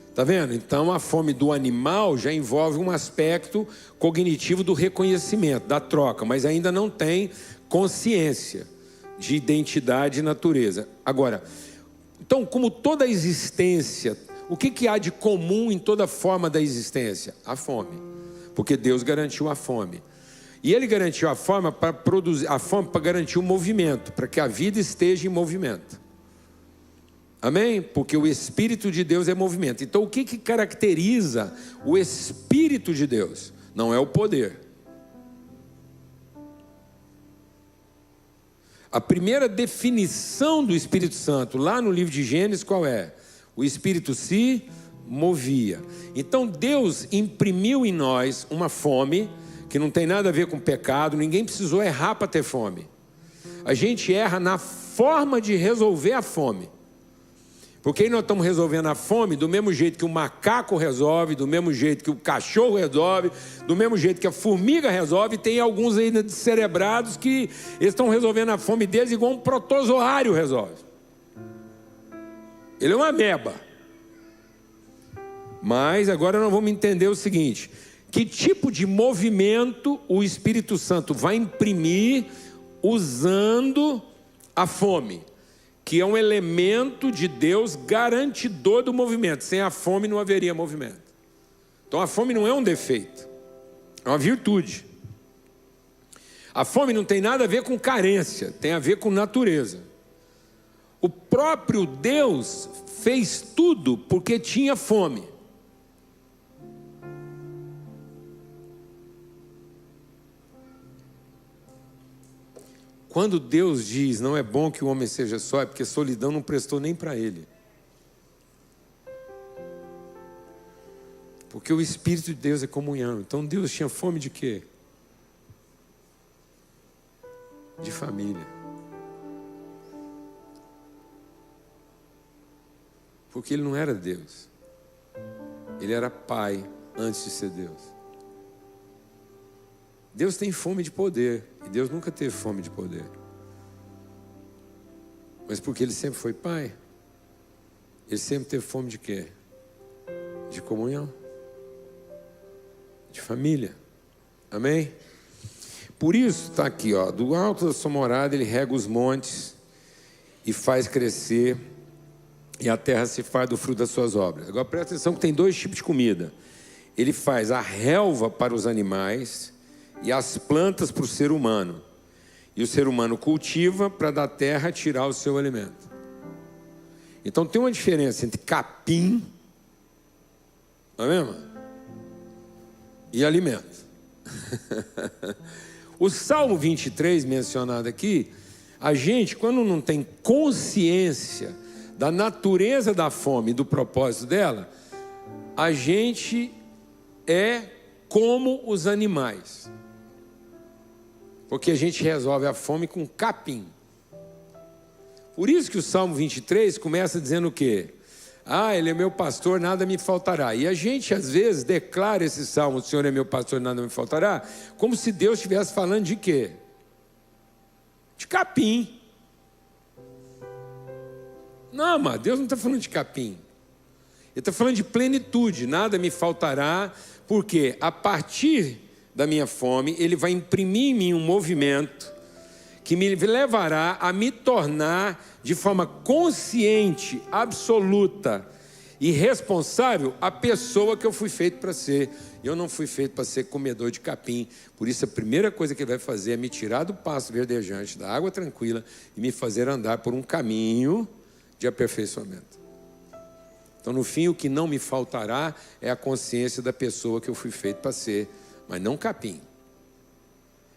Está vendo? Então a fome do animal já envolve um aspecto cognitivo do reconhecimento, da troca, mas ainda não tem consciência de identidade e natureza. Agora, então, como toda a existência, o que há de comum em toda forma da existência? A fome. Porque Deus garantiu a fome. E Ele garantiu a fome para garantir o movimento, para que a vida esteja em movimento. Amém? Porque o Espírito de Deus é movimento. Então, o que caracteriza o Espírito de Deus? Não é o poder. A primeira definição do Espírito Santo, lá no livro de Gênesis, qual é? O Espírito se movia. Então, Deus imprimiu em nós uma fome, que não tem nada a ver com pecado, ninguém precisou errar para ter fome. A gente erra na forma de resolver a fome. Porque aí nós estamos resolvendo a fome do mesmo jeito que o macaco resolve, do mesmo jeito que o cachorro resolve, do mesmo jeito que a formiga resolve. Tem alguns ainda descerebrados que eles estão resolvendo a fome deles igual um protozoário resolve. Ele é uma ameba. Mas agora nós vamos entender o seguinte: que tipo de movimento o Espírito Santo vai imprimir usando a fome? Que é um elemento de Deus garantidor do movimento. Sem a fome não haveria movimento. Então a fome não é um defeito, é uma virtude. A fome não tem nada a ver com carência, tem a ver com natureza. O próprio Deus fez tudo porque tinha fome. Quando Deus diz, não é bom que o homem seja só, é porque solidão não prestou nem para ele. Porque o Espírito de Deus é comunhão. Então Deus tinha fome de quê? De família. Porque ele não era Deus. Ele era pai antes de ser Deus. Deus tem fome de poder. E Deus nunca teve fome de poder. Mas porque ele sempre foi pai, ele sempre teve fome de quê? De comunhão. De família. Amém? Por isso está aqui, ó, do alto da sua morada ele rega os montes e faz crescer, e a terra se faz do fruto das suas obras. Agora presta atenção que tem 2 tipos de comida. Ele faz a relva para os animais e as plantas para o ser humano. E o ser humano cultiva para da terra tirar o seu alimento. Então tem uma diferença entre capim, não é mesmo? E alimento. O Salmo 23 mencionado aqui, a gente, quando não tem consciência da natureza da fome e do propósito dela, a gente é como os animais. Porque a gente resolve a fome com capim. Por isso que o Salmo 23 começa dizendo o quê? Ah, ele é meu pastor, nada me faltará. E a gente às vezes declara esse salmo, o Senhor é meu pastor, nada me faltará, como se Deus estivesse falando de quê? De capim. Não, mas Deus não está falando de capim. Ele está falando de plenitude, nada me faltará, porque a partir da minha fome, ele vai imprimir em mim um movimento que me levará a me tornar de forma consciente, absoluta e responsável a pessoa que eu fui feito para ser. Eu não fui feito para ser comedor de capim. Por isso a primeira coisa que ele vai fazer é me tirar do pasto verdejante, da água tranquila e me fazer andar por um caminho de aperfeiçoamento. Então no fim o que não me faltará é a consciência da pessoa que eu fui feito para ser, mas não capim.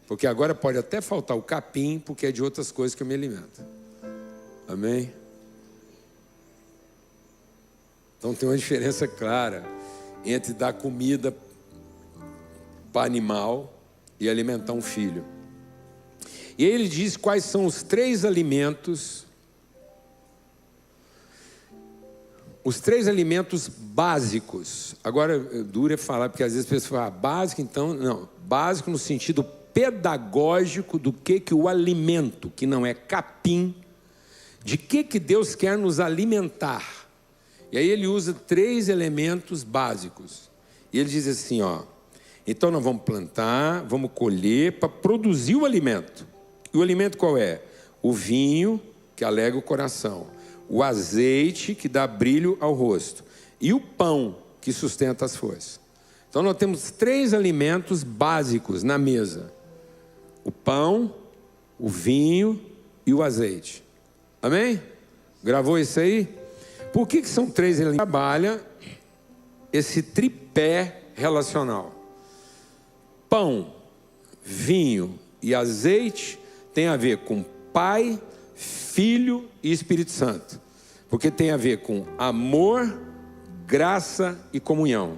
Porque agora pode até faltar o capim, porque é de outras coisas que eu me alimento. Amém? Então tem uma diferença clara entre dar comida para animal e alimentar um filho. E aí ele diz quais são os 3 alimentos, os 3 alimentos básicos. Agora, duro é falar, porque às vezes as pessoas falam, básico, então, não, básico no sentido pedagógico do que o alimento, que não é capim, de que Deus quer nos alimentar. E aí ele usa 3 elementos básicos. E ele diz assim, ó, então nós vamos plantar, vamos colher para produzir o alimento. E o alimento qual é? O vinho, que alegra o coração. O azeite, que dá brilho ao rosto. E o pão, que sustenta as forças. Então nós temos 3 alimentos básicos na mesa. O pão, o vinho e o azeite. Amém? Gravou isso aí? Por que são 3 elementos? Trabalha esse tripé relacional. Pão, vinho e azeite tem a ver com Pai, Filho e Espírito Santo. Porque tem a ver com amor, graça e comunhão.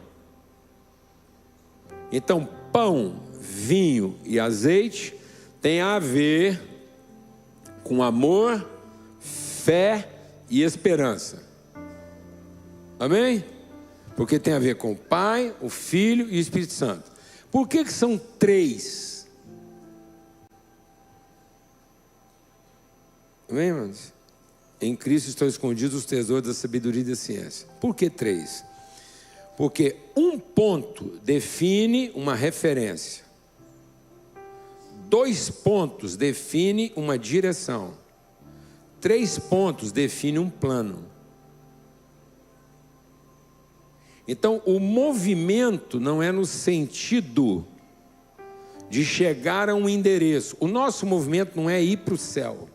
Então, pão, vinho e azeite tem a ver com amor, fé e esperança. Amém? Porque tem a ver com o Pai, o Filho e o Espírito Santo. Por que são 3? Amém, irmãos? Em Cristo estão escondidos os tesouros da sabedoria e da ciência. Por que 3? Porque um ponto define uma referência. 2 pontos define uma direção. 3 pontos define um plano. Então, o movimento não é no sentido de chegar a um endereço. O nosso movimento não é ir para o céu.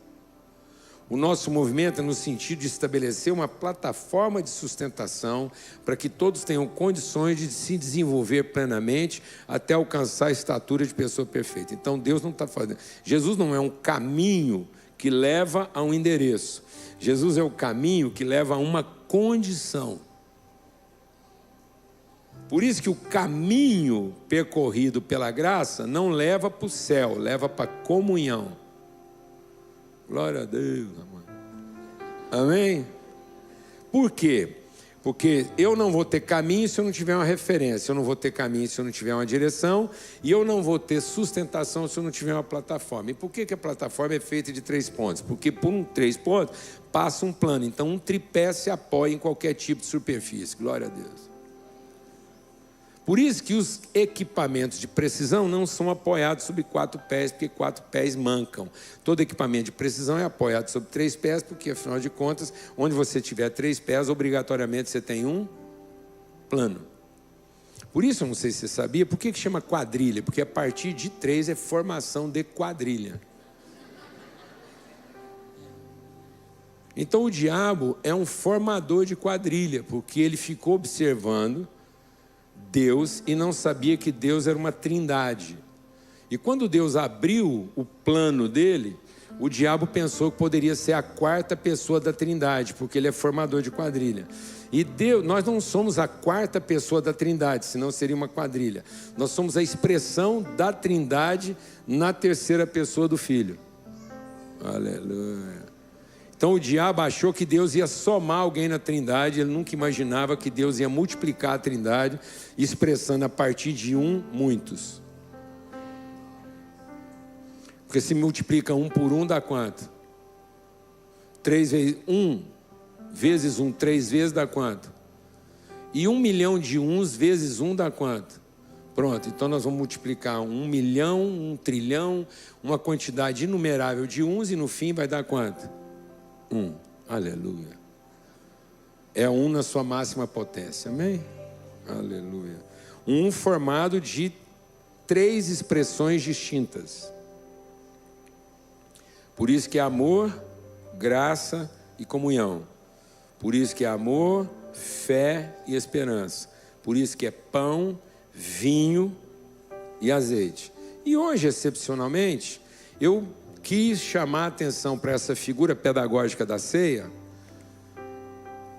O nosso movimento é no sentido de estabelecer uma plataforma de sustentação para que todos tenham condições de se desenvolver plenamente até alcançar a estatura de pessoa perfeita. Então Deus não está fazendo. Jesus não é um caminho que leva a um endereço. Jesus é o caminho que leva a uma condição. Por isso que o caminho percorrido pela graça não leva para o céu, leva para a comunhão. Glória a Deus, amor. Amém? Por quê? Porque eu não vou ter caminho se eu não tiver uma referência, eu não vou ter caminho se eu não tiver uma direção, e eu não vou ter sustentação se eu não tiver uma plataforma. E por que a plataforma é feita de 3 pontos? Porque por 3 pontos passa um plano, então um tripé se apoia em qualquer tipo de superfície. Glória a Deus. Por isso que os equipamentos de precisão não são apoiados sobre 4 pés, porque 4 pés mancam. Todo equipamento de precisão é apoiado sobre 3 pés, porque, afinal de contas, onde você tiver 3 pés, obrigatoriamente você tem um plano. Por isso, eu não sei se você sabia, por que chama quadrilha? Porque a partir de 3 é formação de quadrilha. Então, o diabo é um formador de quadrilha, porque ele ficou observando Deus e não sabia que Deus era uma trindade. E quando Deus abriu o plano dele, o diabo pensou que poderia ser a 4ª pessoa da trindade, porque ele é formador de quadrilha. E Deus, nós não somos a 4ª pessoa da trindade, senão seria uma quadrilha. Nós somos a expressão da trindade na 3ª pessoa do Filho. Aleluia. Então o diabo achou que Deus ia somar alguém na trindade, ele nunca imaginava que Deus ia multiplicar a trindade, expressando a partir de um, muitos. Porque se multiplica 1 por 1 dá quanto? 3 vezes 1 vezes 1, 3 vezes dá quanto? E 1 milhão de 1 vezes 1 dá quanto? Pronto, então nós vamos multiplicar 1 milhão, 1 trilhão, uma quantidade inumerável de 1s e no fim vai dar quanto? 1, aleluia. É 1 na sua máxima potência, amém? Aleluia. 1 formado de 3 expressões distintas. Por isso que é amor, graça e comunhão. Por isso que é amor, fé e esperança. Por isso que é pão, vinho e azeite. E hoje, excepcionalmente, eu quis chamar a atenção para essa figura pedagógica da ceia,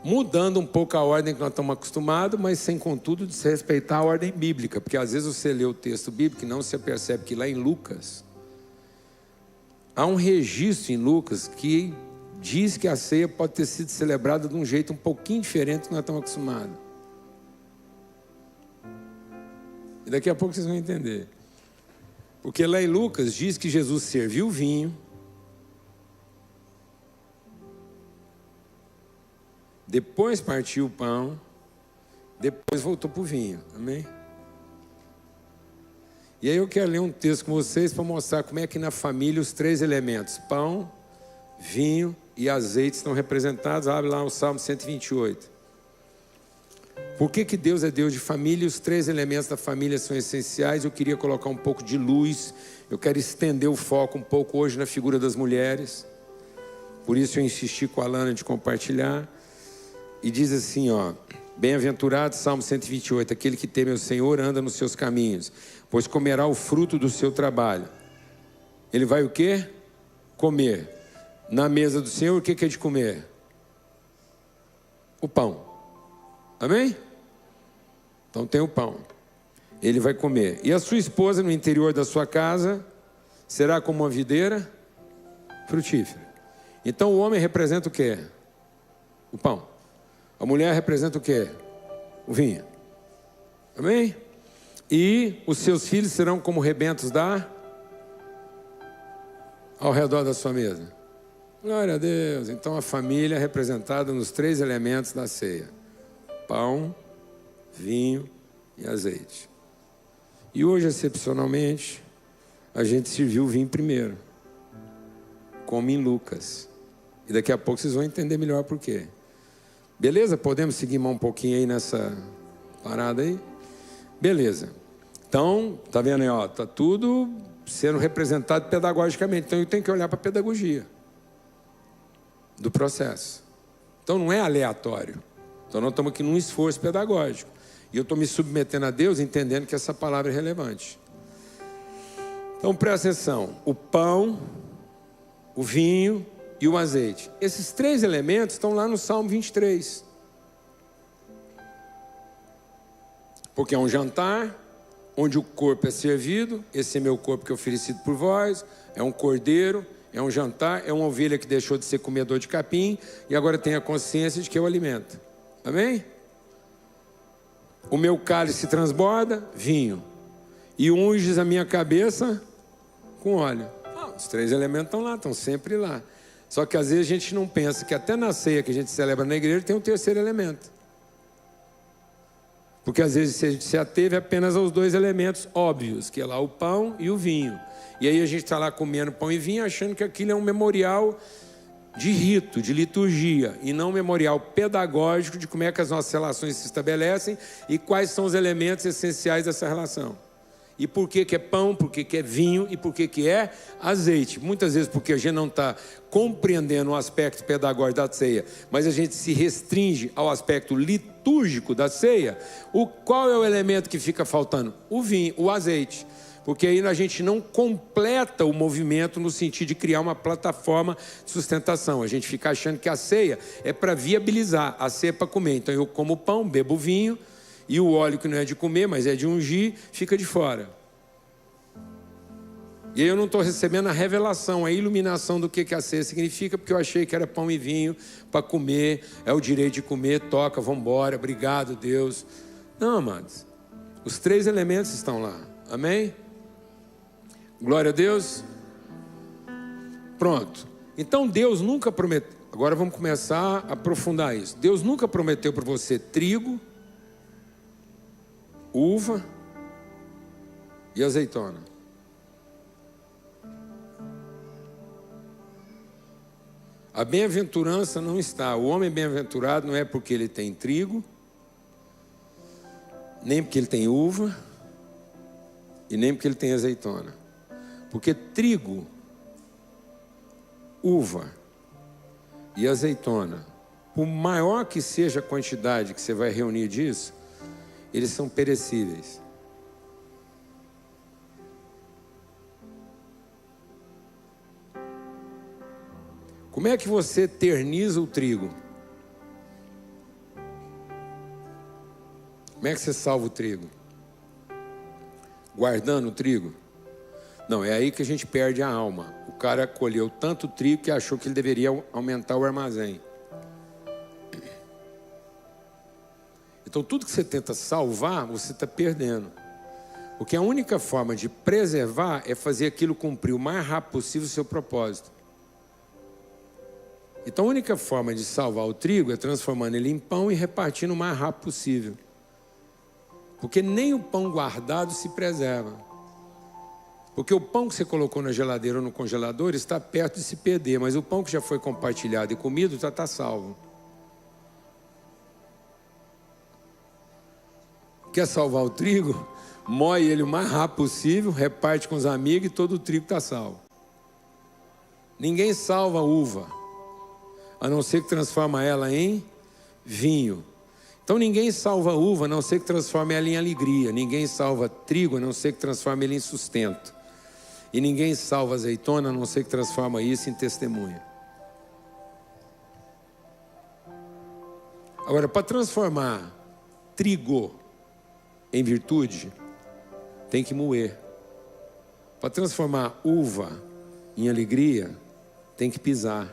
mudando um pouco a ordem que nós estamos acostumados, mas sem, contudo, desrespeitar a ordem bíblica, porque às vezes você lê o texto bíblico e não se percebe que lá em Lucas, há um registro em Lucas que diz que a ceia pode ter sido celebrada de um jeito um pouquinho diferente do que nós estamos acostumados. E daqui a pouco vocês vão entender. Porque lá em Lucas diz que Jesus serviu o vinho, depois partiu o pão, depois voltou para o vinho, amém? E aí eu quero ler um texto com vocês para mostrar como é que na família os 3 elementos, pão, vinho e azeite, estão representados. Abre lá o Salmo 128. Por que Deus é Deus de família e os 3 elementos da família são essenciais? Eu queria colocar um pouco de luz, eu quero estender o foco um pouco hoje na figura das mulheres. Por isso eu insisti com a Lana de compartilhar. E diz assim, ó: bem-aventurado, Salmo 128, aquele que teme ao Senhor anda nos seus caminhos, pois comerá o fruto do seu trabalho. Ele vai o quê? Comer. Na mesa do Senhor, o que é de comer? O pão. Amém? Então tem o pão. Ele vai comer. E a sua esposa no interior da sua casa será como uma videira frutífera. Então o homem representa o quê? O pão. A mulher representa o quê? O vinho. Amém? E os seus filhos serão como rebentos ao redor da sua mesa. Glória a Deus. Então a família é representada nos 3 elementos da ceia: pão, vinho e azeite. E hoje, excepcionalmente, a gente serviu o vinho primeiro, como em Lucas. E daqui a pouco vocês vão entender melhor por quê. Beleza? Podemos seguir mais um pouquinho aí nessa parada aí? Beleza. Então, tá vendo aí, ó, tá tudo sendo representado pedagogicamente. Então eu tenho que olhar para a pedagogia. do processo. Então não é aleatório. Então nós estamos aqui num esforço pedagógico. E eu estou me submetendo a Deus, entendendo que essa palavra é relevante. Então presta atenção. O pão, o vinho e o azeite. Esses 3 elementos estão lá no Salmo 23. Porque é um jantar onde o corpo é servido. Esse é meu corpo que é oferecido por vós. É um cordeiro, é um jantar, é uma ovelha que deixou de ser comedor de capim e agora tem a consciência de que eu alimento. Amém? O meu cálice transborda, vinho. E unges a minha cabeça com óleo. Os 3 elementos estão lá, estão sempre lá. Só que às vezes a gente não pensa que até na ceia que a gente celebra na igreja tem um 3º elemento. Porque às vezes a gente se ateve apenas aos 2 elementos óbvios, que é lá o pão e o vinho. E aí a gente está lá comendo pão e vinho achando que aquilo é um memorial de rito, de liturgia, e não um memorial pedagógico de como é que as nossas relações se estabelecem e quais são os elementos essenciais dessa relação. E por que é pão, por que é vinho e por que é azeite. Muitas vezes porque a gente não está compreendendo o aspecto pedagógico da ceia, mas a gente se restringe ao aspecto litúrgico da ceia. Qual é o elemento que fica faltando? O vinho, o azeite. Porque aí a gente não completa o movimento no sentido de criar uma plataforma de sustentação. A gente fica achando que a ceia é para viabilizar, a ceia é para comer. Então eu como pão, bebo vinho, e o óleo que não é de comer, mas é de ungir, fica de fora. E aí eu não estou recebendo a revelação, a iluminação do que a ceia significa, porque eu achei que era pão e vinho para comer, é o direito de comer, toca, vamos embora, obrigado Deus. Não, amados, os 3 elementos estão lá, amém? Glória a Deus. Pronto. Então Deus nunca prometeu. Agora vamos começar a aprofundar isso. Deus nunca prometeu para você trigo, uva e azeitona. A bem-aventurança não está. O homem bem-aventurado não é porque ele tem trigo, nem porque ele tem uva e nem porque ele tem azeitona. Porque trigo, uva e azeitona, por maior que seja a quantidade que você vai reunir disso, eles são perecíveis. Como é que você eterniza o trigo? Como é que você salva o trigo? Guardando o trigo? Não, é aí que a gente perde a alma. O cara colheu tanto trigo que achou que ele deveria aumentar o armazém. Então tudo que você tenta salvar, você está perdendo. Porque a única forma de preservar é fazer aquilo cumprir o mais rápido possível o seu propósito. Então a única forma de salvar o trigo é transformando ele em pão e repartindo o mais rápido possível. Porque nem o pão guardado se preserva. Porque o pão que você colocou na geladeira ou no congelador está perto de se perder, mas o pão que já foi compartilhado e comido já está salvo. Quer salvar o trigo? Moe ele o mais rápido possível, reparte com os amigos e todo o trigo está salvo. Ninguém salva a uva, a não ser que transforma ela em vinho. Então ninguém salva a uva, a não ser que transforme ela em alegria. Ninguém salva trigo, a não ser que transforme ele em sustento. E ninguém salva azeitona, a não ser que transforma isso em testemunho. Agora, para transformar trigo em virtude, tem que moer. Para transformar uva em alegria, tem que pisar.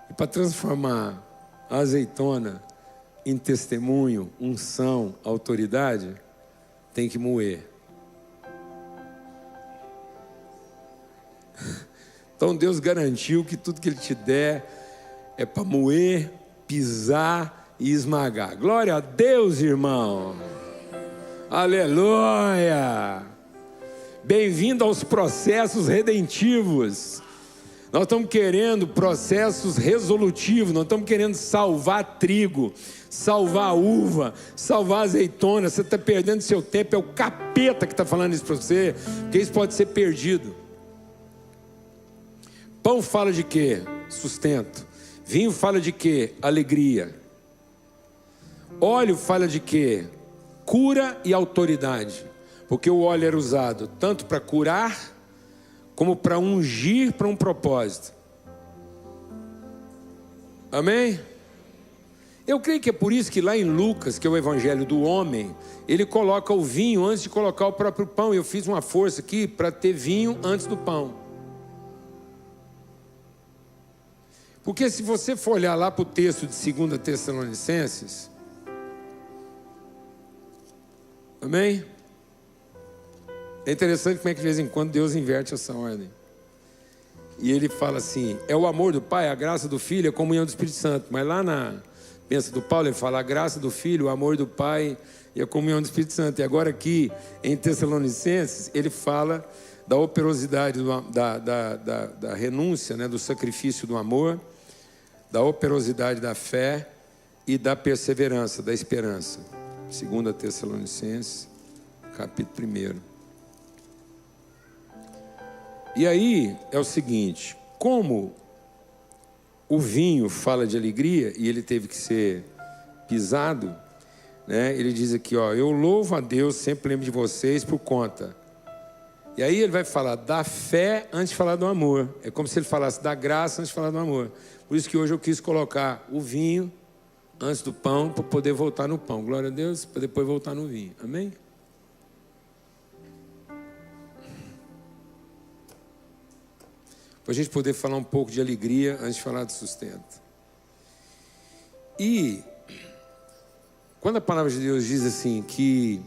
E para transformar a azeitona em testemunho, unção, autoridade, tem que moer. Então Deus garantiu que tudo que Ele te der é para moer, pisar e esmagar. Glória a Deus, irmão. Aleluia. Bem-vindo aos processos redentivos. Nós estamos querendo processos resolutivos, nós estamos querendo salvar trigo, salvar uva, salvar azeitona. Você está perdendo seu tempo, é o capeta que está falando isso para você, porque isso pode ser perdido. Pão fala de quê? Sustento. Vinho fala de quê? Alegria. Óleo fala de quê? Cura e autoridade. Porque o óleo era usado tanto para curar, como para ungir para um propósito. Amém? Eu creio que é por isso que lá em Lucas, que é o evangelho do homem, ele coloca o vinho antes de colocar o próprio pão. Eu fiz uma força aqui para ter vinho antes do pão. Porque se você for olhar lá para o texto de 2 Tessalonicenses, amém? É interessante como é que de vez em quando Deus inverte essa ordem. E ele fala assim, é o amor do Pai, a graça do Filho, a comunhão do Espírito Santo. Mas lá na bênção do Paulo, ele fala a graça do Filho, o amor do Pai e a comunhão do Espírito Santo. E agora aqui, em Tessalonicenses, ele fala da operosidade, da renúncia, né, do sacrifício do amor, da operosidade da fé e da perseverança, da esperança. 2 Tessalonicenses, capítulo 1. E aí é o seguinte, como o vinho fala de alegria e ele teve que ser pisado, né? Ele diz aqui, ó, eu louvo a Deus, sempre lembro de vocês por conta. E aí ele vai falar da fé antes de falar do amor. É como se ele falasse da graça antes de falar do amor. Por isso que hoje eu quis colocar o vinho antes do pão para poder voltar no pão. Glória a Deus, para depois voltar no vinho. Amém? Para a gente poder falar um pouco de alegria antes de falar de sustento. E quando a palavra de Deus diz assim que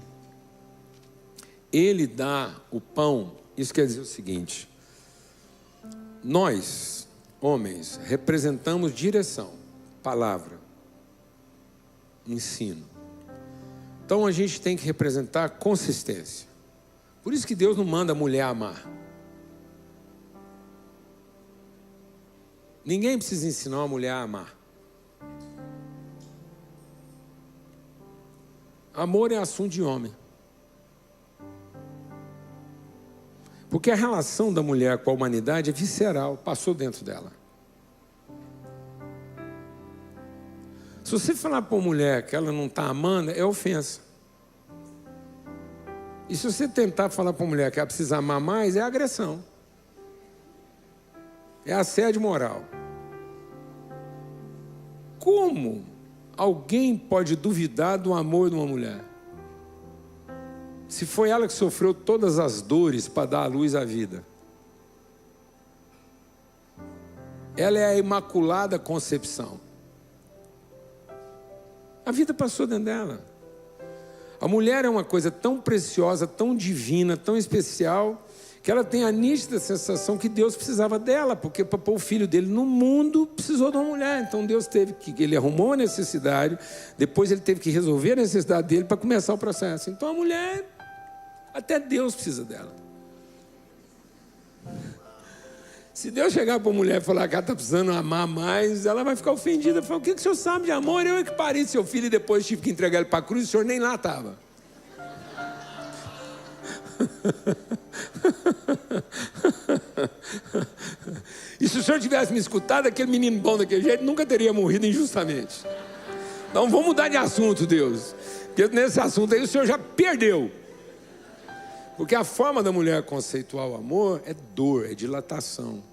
Ele dá o pão, isso quer dizer o seguinte: nós, homens, representamos direção, palavra, ensino. Então a gente tem que representar consistência. Por isso que Deus não manda a mulher amar. Ninguém precisa ensinar uma mulher a amar. Amor é assunto de homem. Porque a relação da mulher com a humanidade é visceral, passou dentro dela. Se você falar para uma mulher que ela não está amando, é ofensa. E se você tentar falar para uma mulher que ela precisa amar mais, é agressão. É assédio moral. Como alguém pode duvidar do amor de uma mulher? Se foi ela que sofreu todas as dores para dar à luz à vida. Ela é a imaculada concepção. A vida passou dentro dela. A mulher é uma coisa tão preciosa, tão divina, tão especial, que ela tem a nítida sensação que Deus precisava dela, porque para pôr o filho dele no mundo, precisou de uma mulher. Então Deus ele arrumou a necessidade, depois ele teve que resolver a necessidade dele para começar o processo. Então a mulher, até Deus precisa dela. Se Deus chegar para a mulher e falar que ela está precisando amar mais, ela vai ficar ofendida. Fala, o que o senhor sabe de amor? Eu é que parei seu filho e depois tive que entregar ele para a cruz, o senhor nem lá estava. E se o senhor tivesse me escutado, aquele menino bom daquele jeito nunca teria morrido injustamente. Então vamos mudar de assunto, Deus, porque nesse assunto aí o senhor já perdeu. Porque a forma da mulher conceituar o amor é dor, é dilatação.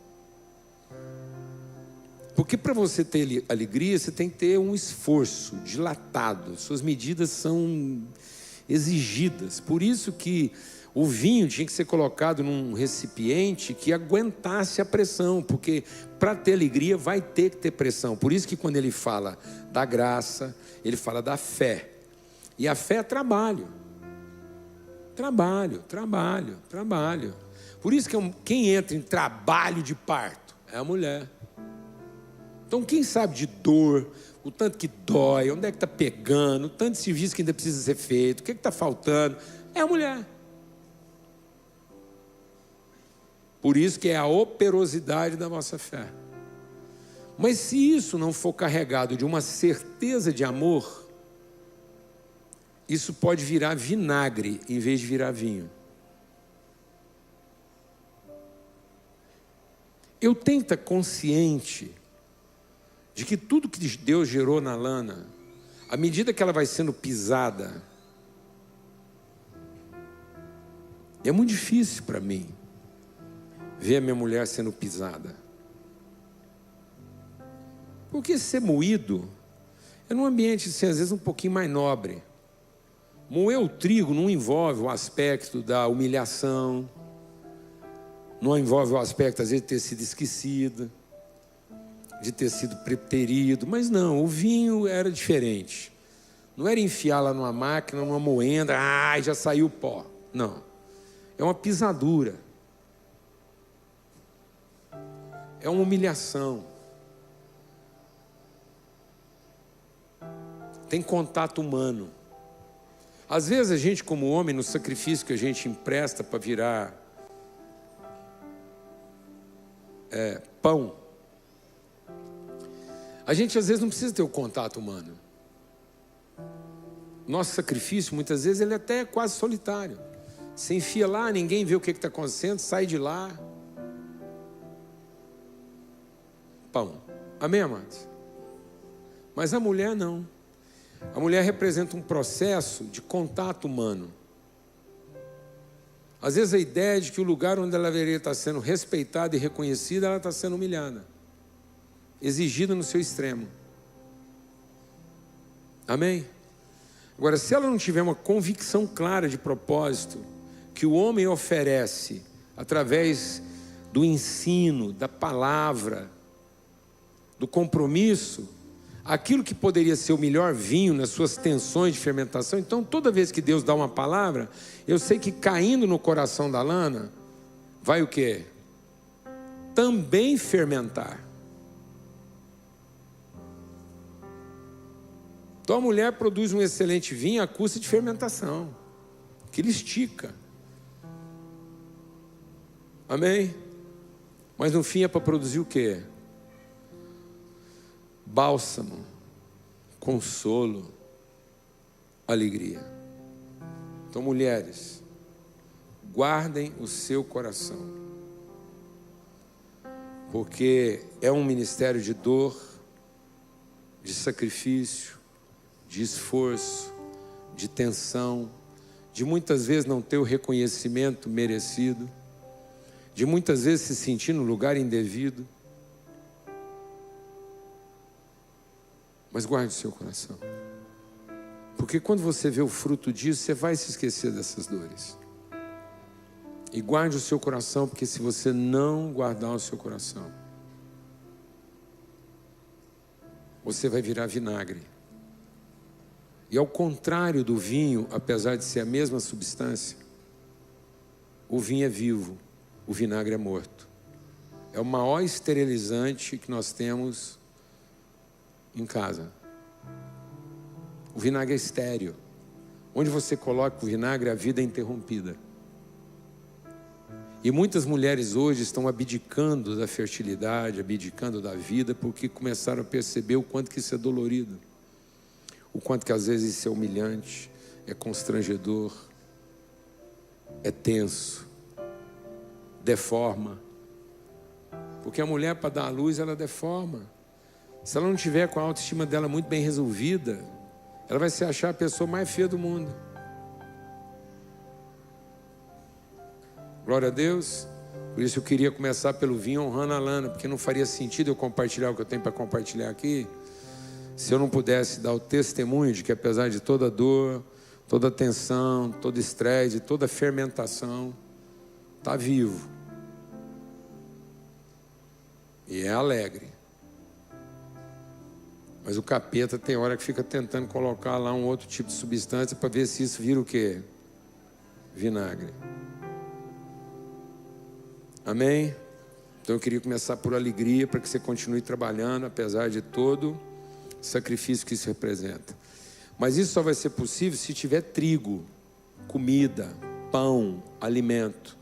Porque para você ter alegria, você tem que ter um esforço dilatado. Suas medidas são exigidas. Por isso que o vinho tinha que ser colocado num recipiente que aguentasse a pressão. Porque para ter alegria vai ter que ter pressão. Por isso que quando ele fala da graça, ele fala da fé. E a fé é trabalho. Trabalho. Por isso que quem entra em trabalho de parto é a mulher. Então quem sabe de dor, o tanto que dói, onde é que está pegando, o tanto de serviço que ainda precisa ser feito, o que está faltando, é a mulher. Por isso que é a operosidade da nossa fé. Mas se isso não for carregado de uma certeza de amor, isso pode virar vinagre em vez de virar vinho. Eu tenho que estar consciente de que tudo que Deus gerou na lana, à medida que ela vai sendo pisada, é muito difícil para mim ver a minha mulher sendo pisada. Porque ser moído é num ambiente, assim, às vezes um pouquinho mais nobre. Moer o trigo não envolve o aspecto da humilhação, não envolve o aspecto, às vezes, de ter sido esquecido, de ter sido preterido, mas não, o vinho era diferente. Não era enfiar lá numa máquina, numa moenda, já saiu o pó. Não, é uma pisadura, é uma humilhação. Tem contato humano. Às vezes a gente, como homem, no sacrifício que a gente empresta para virar pão, a gente às vezes não precisa ter o contato humano. Nosso sacrifício, muitas vezes, ele é até quase solitário. Você enfia lá, ninguém vê o que está acontecendo, sai de lá. Pão. Amém, amados? Mas a mulher não. A mulher representa um processo de contato humano. Às vezes a ideia de que o lugar onde ela deveria estar sendo respeitada e reconhecida, ela está sendo humilhada, exigida no seu extremo. Amém? Agora, se ela não tiver uma convicção clara de propósito, que o homem oferece através do ensino, da palavra, do compromisso, aquilo que poderia ser o melhor vinho nas suas tensões de fermentação. Então, toda vez que Deus dá uma palavra, eu sei que caindo no coração da lana, vai o quê? Também fermentar. Então a mulher produz um excelente vinho à custa de fermentação, que ele estica. Amém? Mas no fim é para produzir o quê? Bálsamo, consolo, alegria. Então, mulheres, guardem o seu coração, porque é um ministério de dor, de sacrifício, de esforço, de tensão, de muitas vezes não ter o reconhecimento merecido, de muitas vezes se sentir no lugar indevido. Mas guarde o seu coração, porque quando você vê o fruto disso, você vai se esquecer dessas dores. E guarde o seu coração, porque se você não guardar o seu coração, você vai virar vinagre. E ao contrário do vinho, apesar de ser a mesma substância, o vinho é vivo, o vinagre é morto. É o maior esterilizante que nós temos em casa. O vinagre é estéril. Onde você coloca o vinagre, a vida é interrompida. E muitas mulheres hoje estão abdicando da fertilidade, abdicando da vida, porque começaram a perceber o quanto que isso é dolorido, o quanto que às vezes isso é humilhante, é constrangedor, é tenso, deforma. Porque a mulher, para dar à luz, ela deforma. Se ela não tiver com a autoestima dela muito bem resolvida, ela vai se achar a pessoa mais feia do mundo. Glória a Deus. Por isso eu queria começar pelo vinho, honrando a lana, porque não faria sentido eu compartilhar o que eu tenho para compartilhar aqui, se eu não pudesse dar o testemunho de que, apesar de toda dor, toda tensão, todo estresse, toda fermentação, está vivo e é alegre. Mas o capeta tem hora que fica tentando colocar lá um outro tipo de substância para ver se isso vira o quê? Vinagre. Amém? Então eu queria começar por alegria, para que você continue trabalhando, apesar de todo sacrifício que isso representa. Mas isso só vai ser possível se tiver trigo, comida, pão, alimento.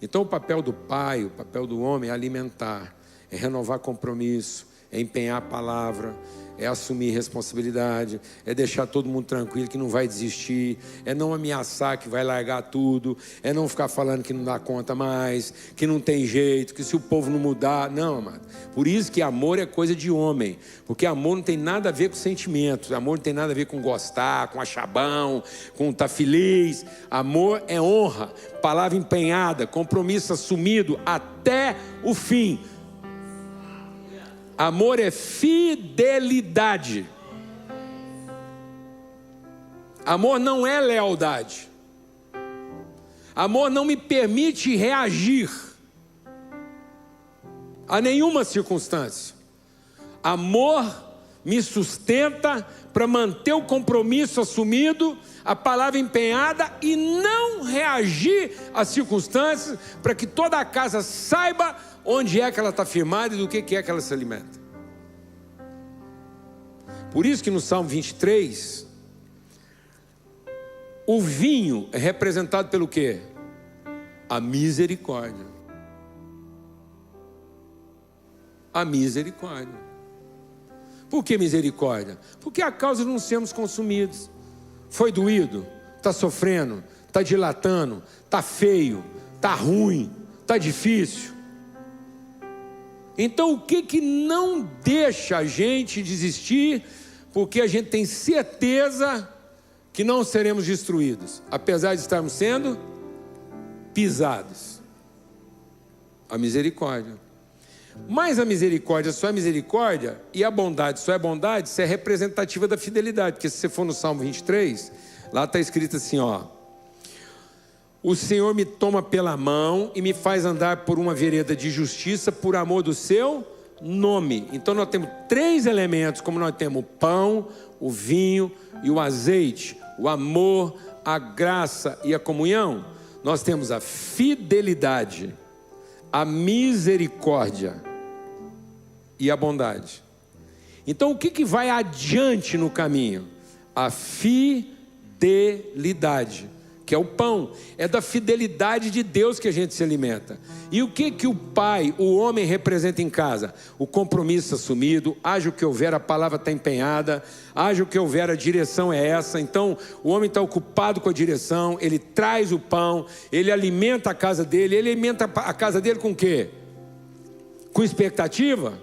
Então o papel do pai, o papel do homem é alimentar, é renovar compromisso, é empenhar a palavra, é assumir responsabilidade, é deixar todo mundo tranquilo que não vai desistir, é não ameaçar que vai largar tudo, é não ficar falando que não dá conta mais, que não tem jeito, que se o povo não mudar. Não, amado. Por isso que amor é coisa de homem, porque amor não tem nada a ver com sentimentos, amor não tem nada a ver com gostar, com achar bom, com estar feliz. Amor é honra, palavra empenhada, compromisso assumido até o fim. Amor é fidelidade. Amor não é lealdade. Amor não me permite reagir a nenhuma circunstância. Amor me sustenta para manter o compromisso assumido, a palavra empenhada e não reagir às circunstâncias, para que toda a casa saiba onde é que ela está firmada e do que é que ela se alimenta. Por isso que no Salmo 23, o vinho é representado pelo quê? A misericórdia. A misericórdia. Por que misericórdia? Porque a causa de não sermos consumidos. Foi doído? Está sofrendo? Está dilatando? Está feio? Está ruim? Está difícil? Então o que não deixa a gente desistir? Porque a gente tem certeza que não seremos destruídos, apesar de estarmos sendo pisados. A misericórdia. Mas a misericórdia só é misericórdia e a bondade só é bondade se é representativa da fidelidade. Porque se você for no Salmo 23, lá está escrito assim, ó: o Senhor me toma pela mão e me faz andar por uma vereda de justiça por amor do seu nome. Então nós temos 3 elementos, como nós temos o pão, o vinho e o azeite, o amor, a graça e a comunhão. Nós temos a fidelidade, a misericórdia e a bondade. Então o que vai adiante no caminho? A fidelidade, que é o pão, é da fidelidade de Deus que a gente se alimenta. E o que o pai, o homem representa em casa? O compromisso assumido, haja o que houver, a palavra está empenhada, haja o que houver, a direção é essa. Então o homem está ocupado com a direção, ele traz o pão, ele alimenta a casa dele. Ele alimenta a casa dele com o quê? Com expectativa?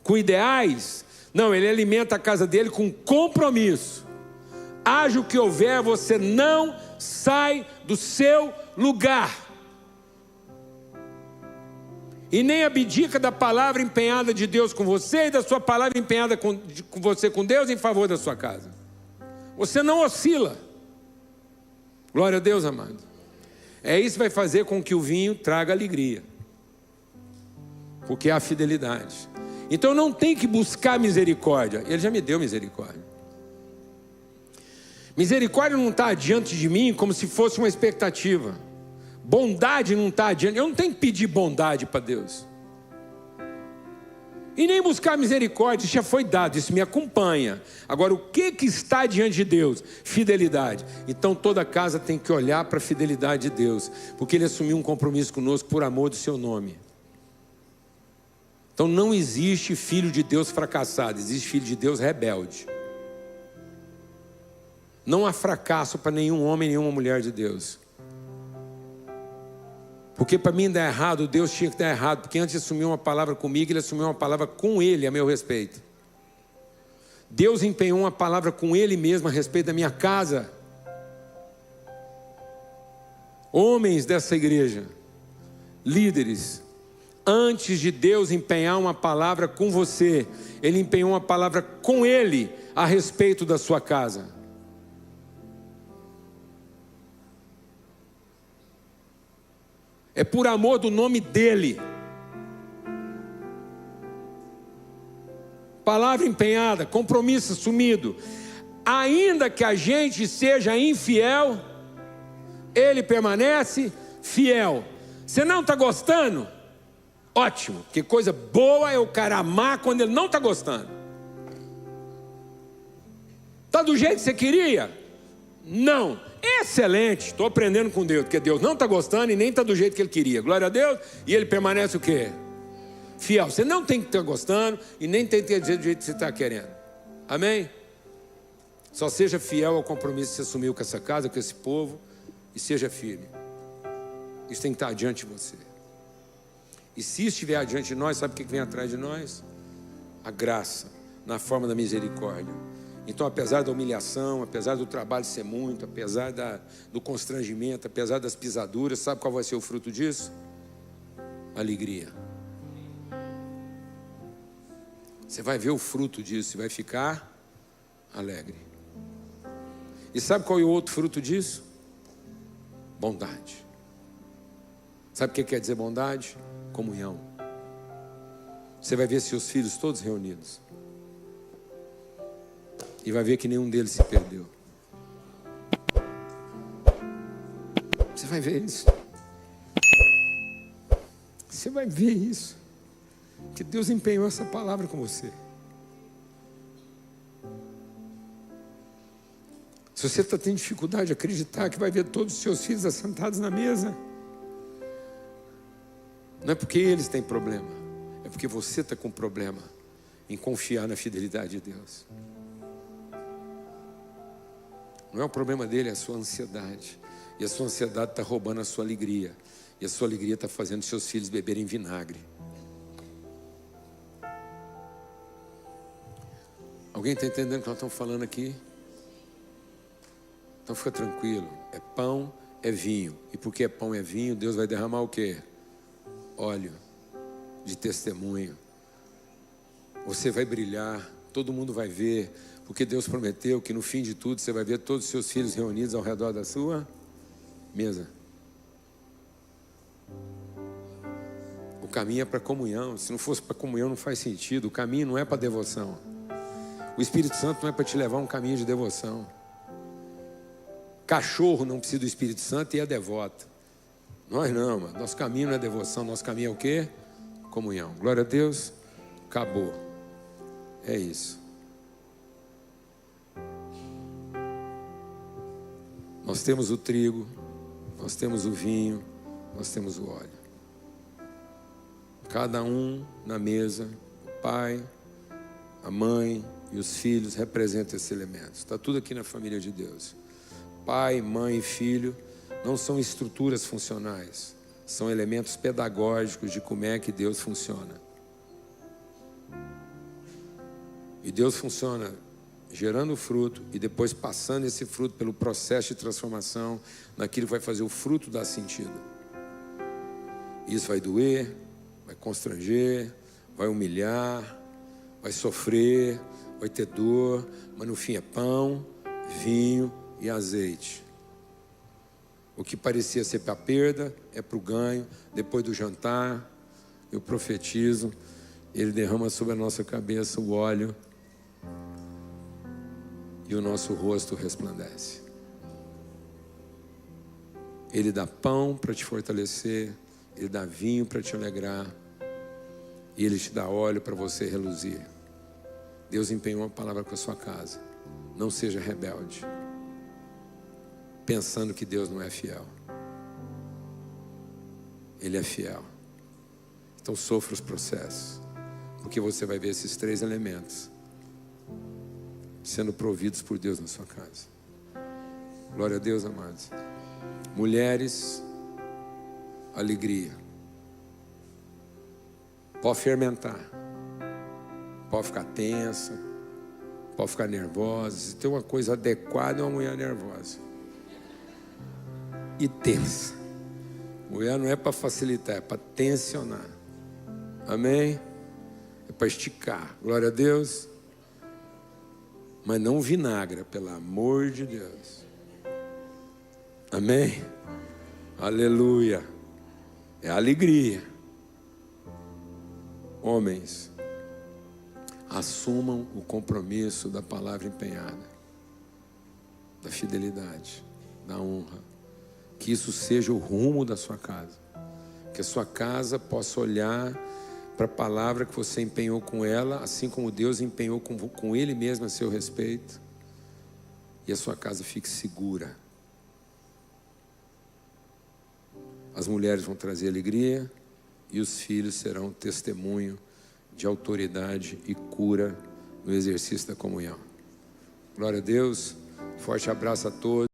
Com ideais? Não, ele alimenta a casa dele com compromisso. Haja o que houver, você não sai do seu lugar. E nem abdica da palavra empenhada de Deus com você e da sua palavra empenhada com você com Deus em favor da sua casa. Você não oscila. Glória a Deus, amado. É isso que vai fazer com que o vinho traga alegria. Porque é a fidelidade. Então não tem que buscar misericórdia. Ele já me deu misericórdia. Misericórdia não está adiante de mim como se fosse uma expectativa. Bondade não está adiante. Eu não tenho que pedir bondade para Deus. E nem buscar misericórdia, isso já foi dado, isso me acompanha. Agora, o que está diante de Deus? Fidelidade. Então toda casa tem que olhar para a fidelidade de Deus, porque Ele assumiu um compromisso conosco por amor do seu nome. Então não existe filho de Deus fracassado, existe filho de Deus rebelde. Não há fracasso para nenhum homem, nenhuma mulher de Deus. Porque para mim dar errado, Deus tinha que dar errado. Porque antes de assumir uma palavra comigo, Ele assumiu uma palavra com Ele a meu respeito. Deus empenhou uma palavra com Ele mesmo a respeito da minha casa. Homens dessa igreja, líderes, antes de Deus empenhar uma palavra com você, Ele empenhou uma palavra com Ele a respeito da sua casa. É por amor do nome dEle. Palavra empenhada, compromisso assumido. Ainda que a gente seja infiel, Ele permanece fiel. Você não está gostando? Ótimo, que coisa boa é o cara amar quando ele não está gostando. Está do jeito que você queria? Não. Excelente, estou aprendendo com Deus, porque Deus não está gostando e nem está do jeito que Ele queria. Glória a Deus. E Ele permanece o quê? Fiel. Você não tem que estar gostando e nem tem que ter do jeito que você está querendo. Amém? Só seja fiel ao compromisso que você assumiu com essa casa, com esse povo, e seja firme. Isso tem que estar adiante de você. E se estiver adiante de nós, sabe o que vem atrás de nós? A graça, na forma da misericórdia. Então, apesar da humilhação, apesar do trabalho ser muito, apesar do constrangimento, apesar das pisaduras, sabe qual vai ser o fruto disso? Alegria. Você vai ver o fruto disso e vai ficar alegre. E sabe qual é o outro fruto disso? Bondade. Sabe o que quer dizer bondade? Comunhão. Você vai ver seus filhos todos reunidos. E vai ver que nenhum deles se perdeu. Você vai ver isso. Você vai ver isso. Que Deus empenhou essa palavra com você. Se você está tendo dificuldade de acreditar que vai ver todos os seus filhos assentados na mesa, não é porque eles têm problema, é porque você está com problema em confiar na fidelidade de Deus. Não é o problema dele, é a sua ansiedade. E a sua ansiedade está roubando a sua alegria. E a sua alegria está fazendo seus filhos beberem vinagre. Alguém está entendendo o que nós estamos falando aqui? Então fica tranquilo. É pão, é vinho. E porque é pão, é vinho, Deus vai derramar o quê? Óleo de testemunho. Você vai brilhar, todo mundo vai ver, porque Deus prometeu que no fim de tudo você vai ver todos os seus filhos reunidos ao redor da sua mesa. O caminho é para comunhão. Se não fosse para comunhão não faz sentido. O caminho não é para devoção. O Espírito Santo não é para te levar a um caminho de devoção. Cachorro não precisa do Espírito Santo e é devoto. Nós não, mano. Nosso caminho não é devoção. Nosso caminho é o quê? Comunhão. Glória a Deus. Acabou. É isso. Nós temos o trigo, nós temos o vinho, nós temos o óleo. Cada um na mesa, o pai, a mãe e os filhos representam esses elementos. Está tudo aqui na família de Deus. Pai, mãe e filho não são estruturas funcionais, são elementos pedagógicos de como é que Deus funciona. E Deus funciona gerando fruto e depois passando esse fruto pelo processo de transformação naquilo que vai fazer o fruto dar sentido. Isso vai doer, vai constranger, vai humilhar, vai sofrer, vai ter dor, mas no fim é pão, vinho e azeite. O que parecia ser para a perda é para o ganho. Depois do jantar, eu profetizo, Ele derrama sobre a nossa cabeça o óleo e o nosso rosto resplandece. Ele dá pão para te fortalecer, Ele dá vinho para te alegrar, e Ele te dá óleo para você reluzir. Deus empenhou uma palavra com a sua casa. Não seja rebelde, pensando que Deus não é fiel. Ele é fiel. Então sofra os processos, porque você vai ver esses 3 elementos sendo providos por Deus na sua casa. Glória a Deus, amados. Mulheres, alegria. Pode fermentar, pode ficar tensa, pode ficar nervosa. Se tem uma coisa adequada, é uma mulher nervosa e tensa. Mulher não é para facilitar, é para tensionar. Amém? É para esticar. Glória a Deus. Mas não vinagra, pelo amor de Deus. Amém? Aleluia. É alegria. Homens, assumam o compromisso da palavra empenhada, da fidelidade, da honra. Que isso seja o rumo da sua casa. Que a sua casa possa olhar para a palavra que você empenhou com ela, assim como Deus empenhou com Ele mesmo a seu respeito, e a sua casa fique segura. As mulheres vão trazer alegria, e os filhos serão testemunho de autoridade e cura no exercício da comunhão. Glória a Deus, forte abraço a todos.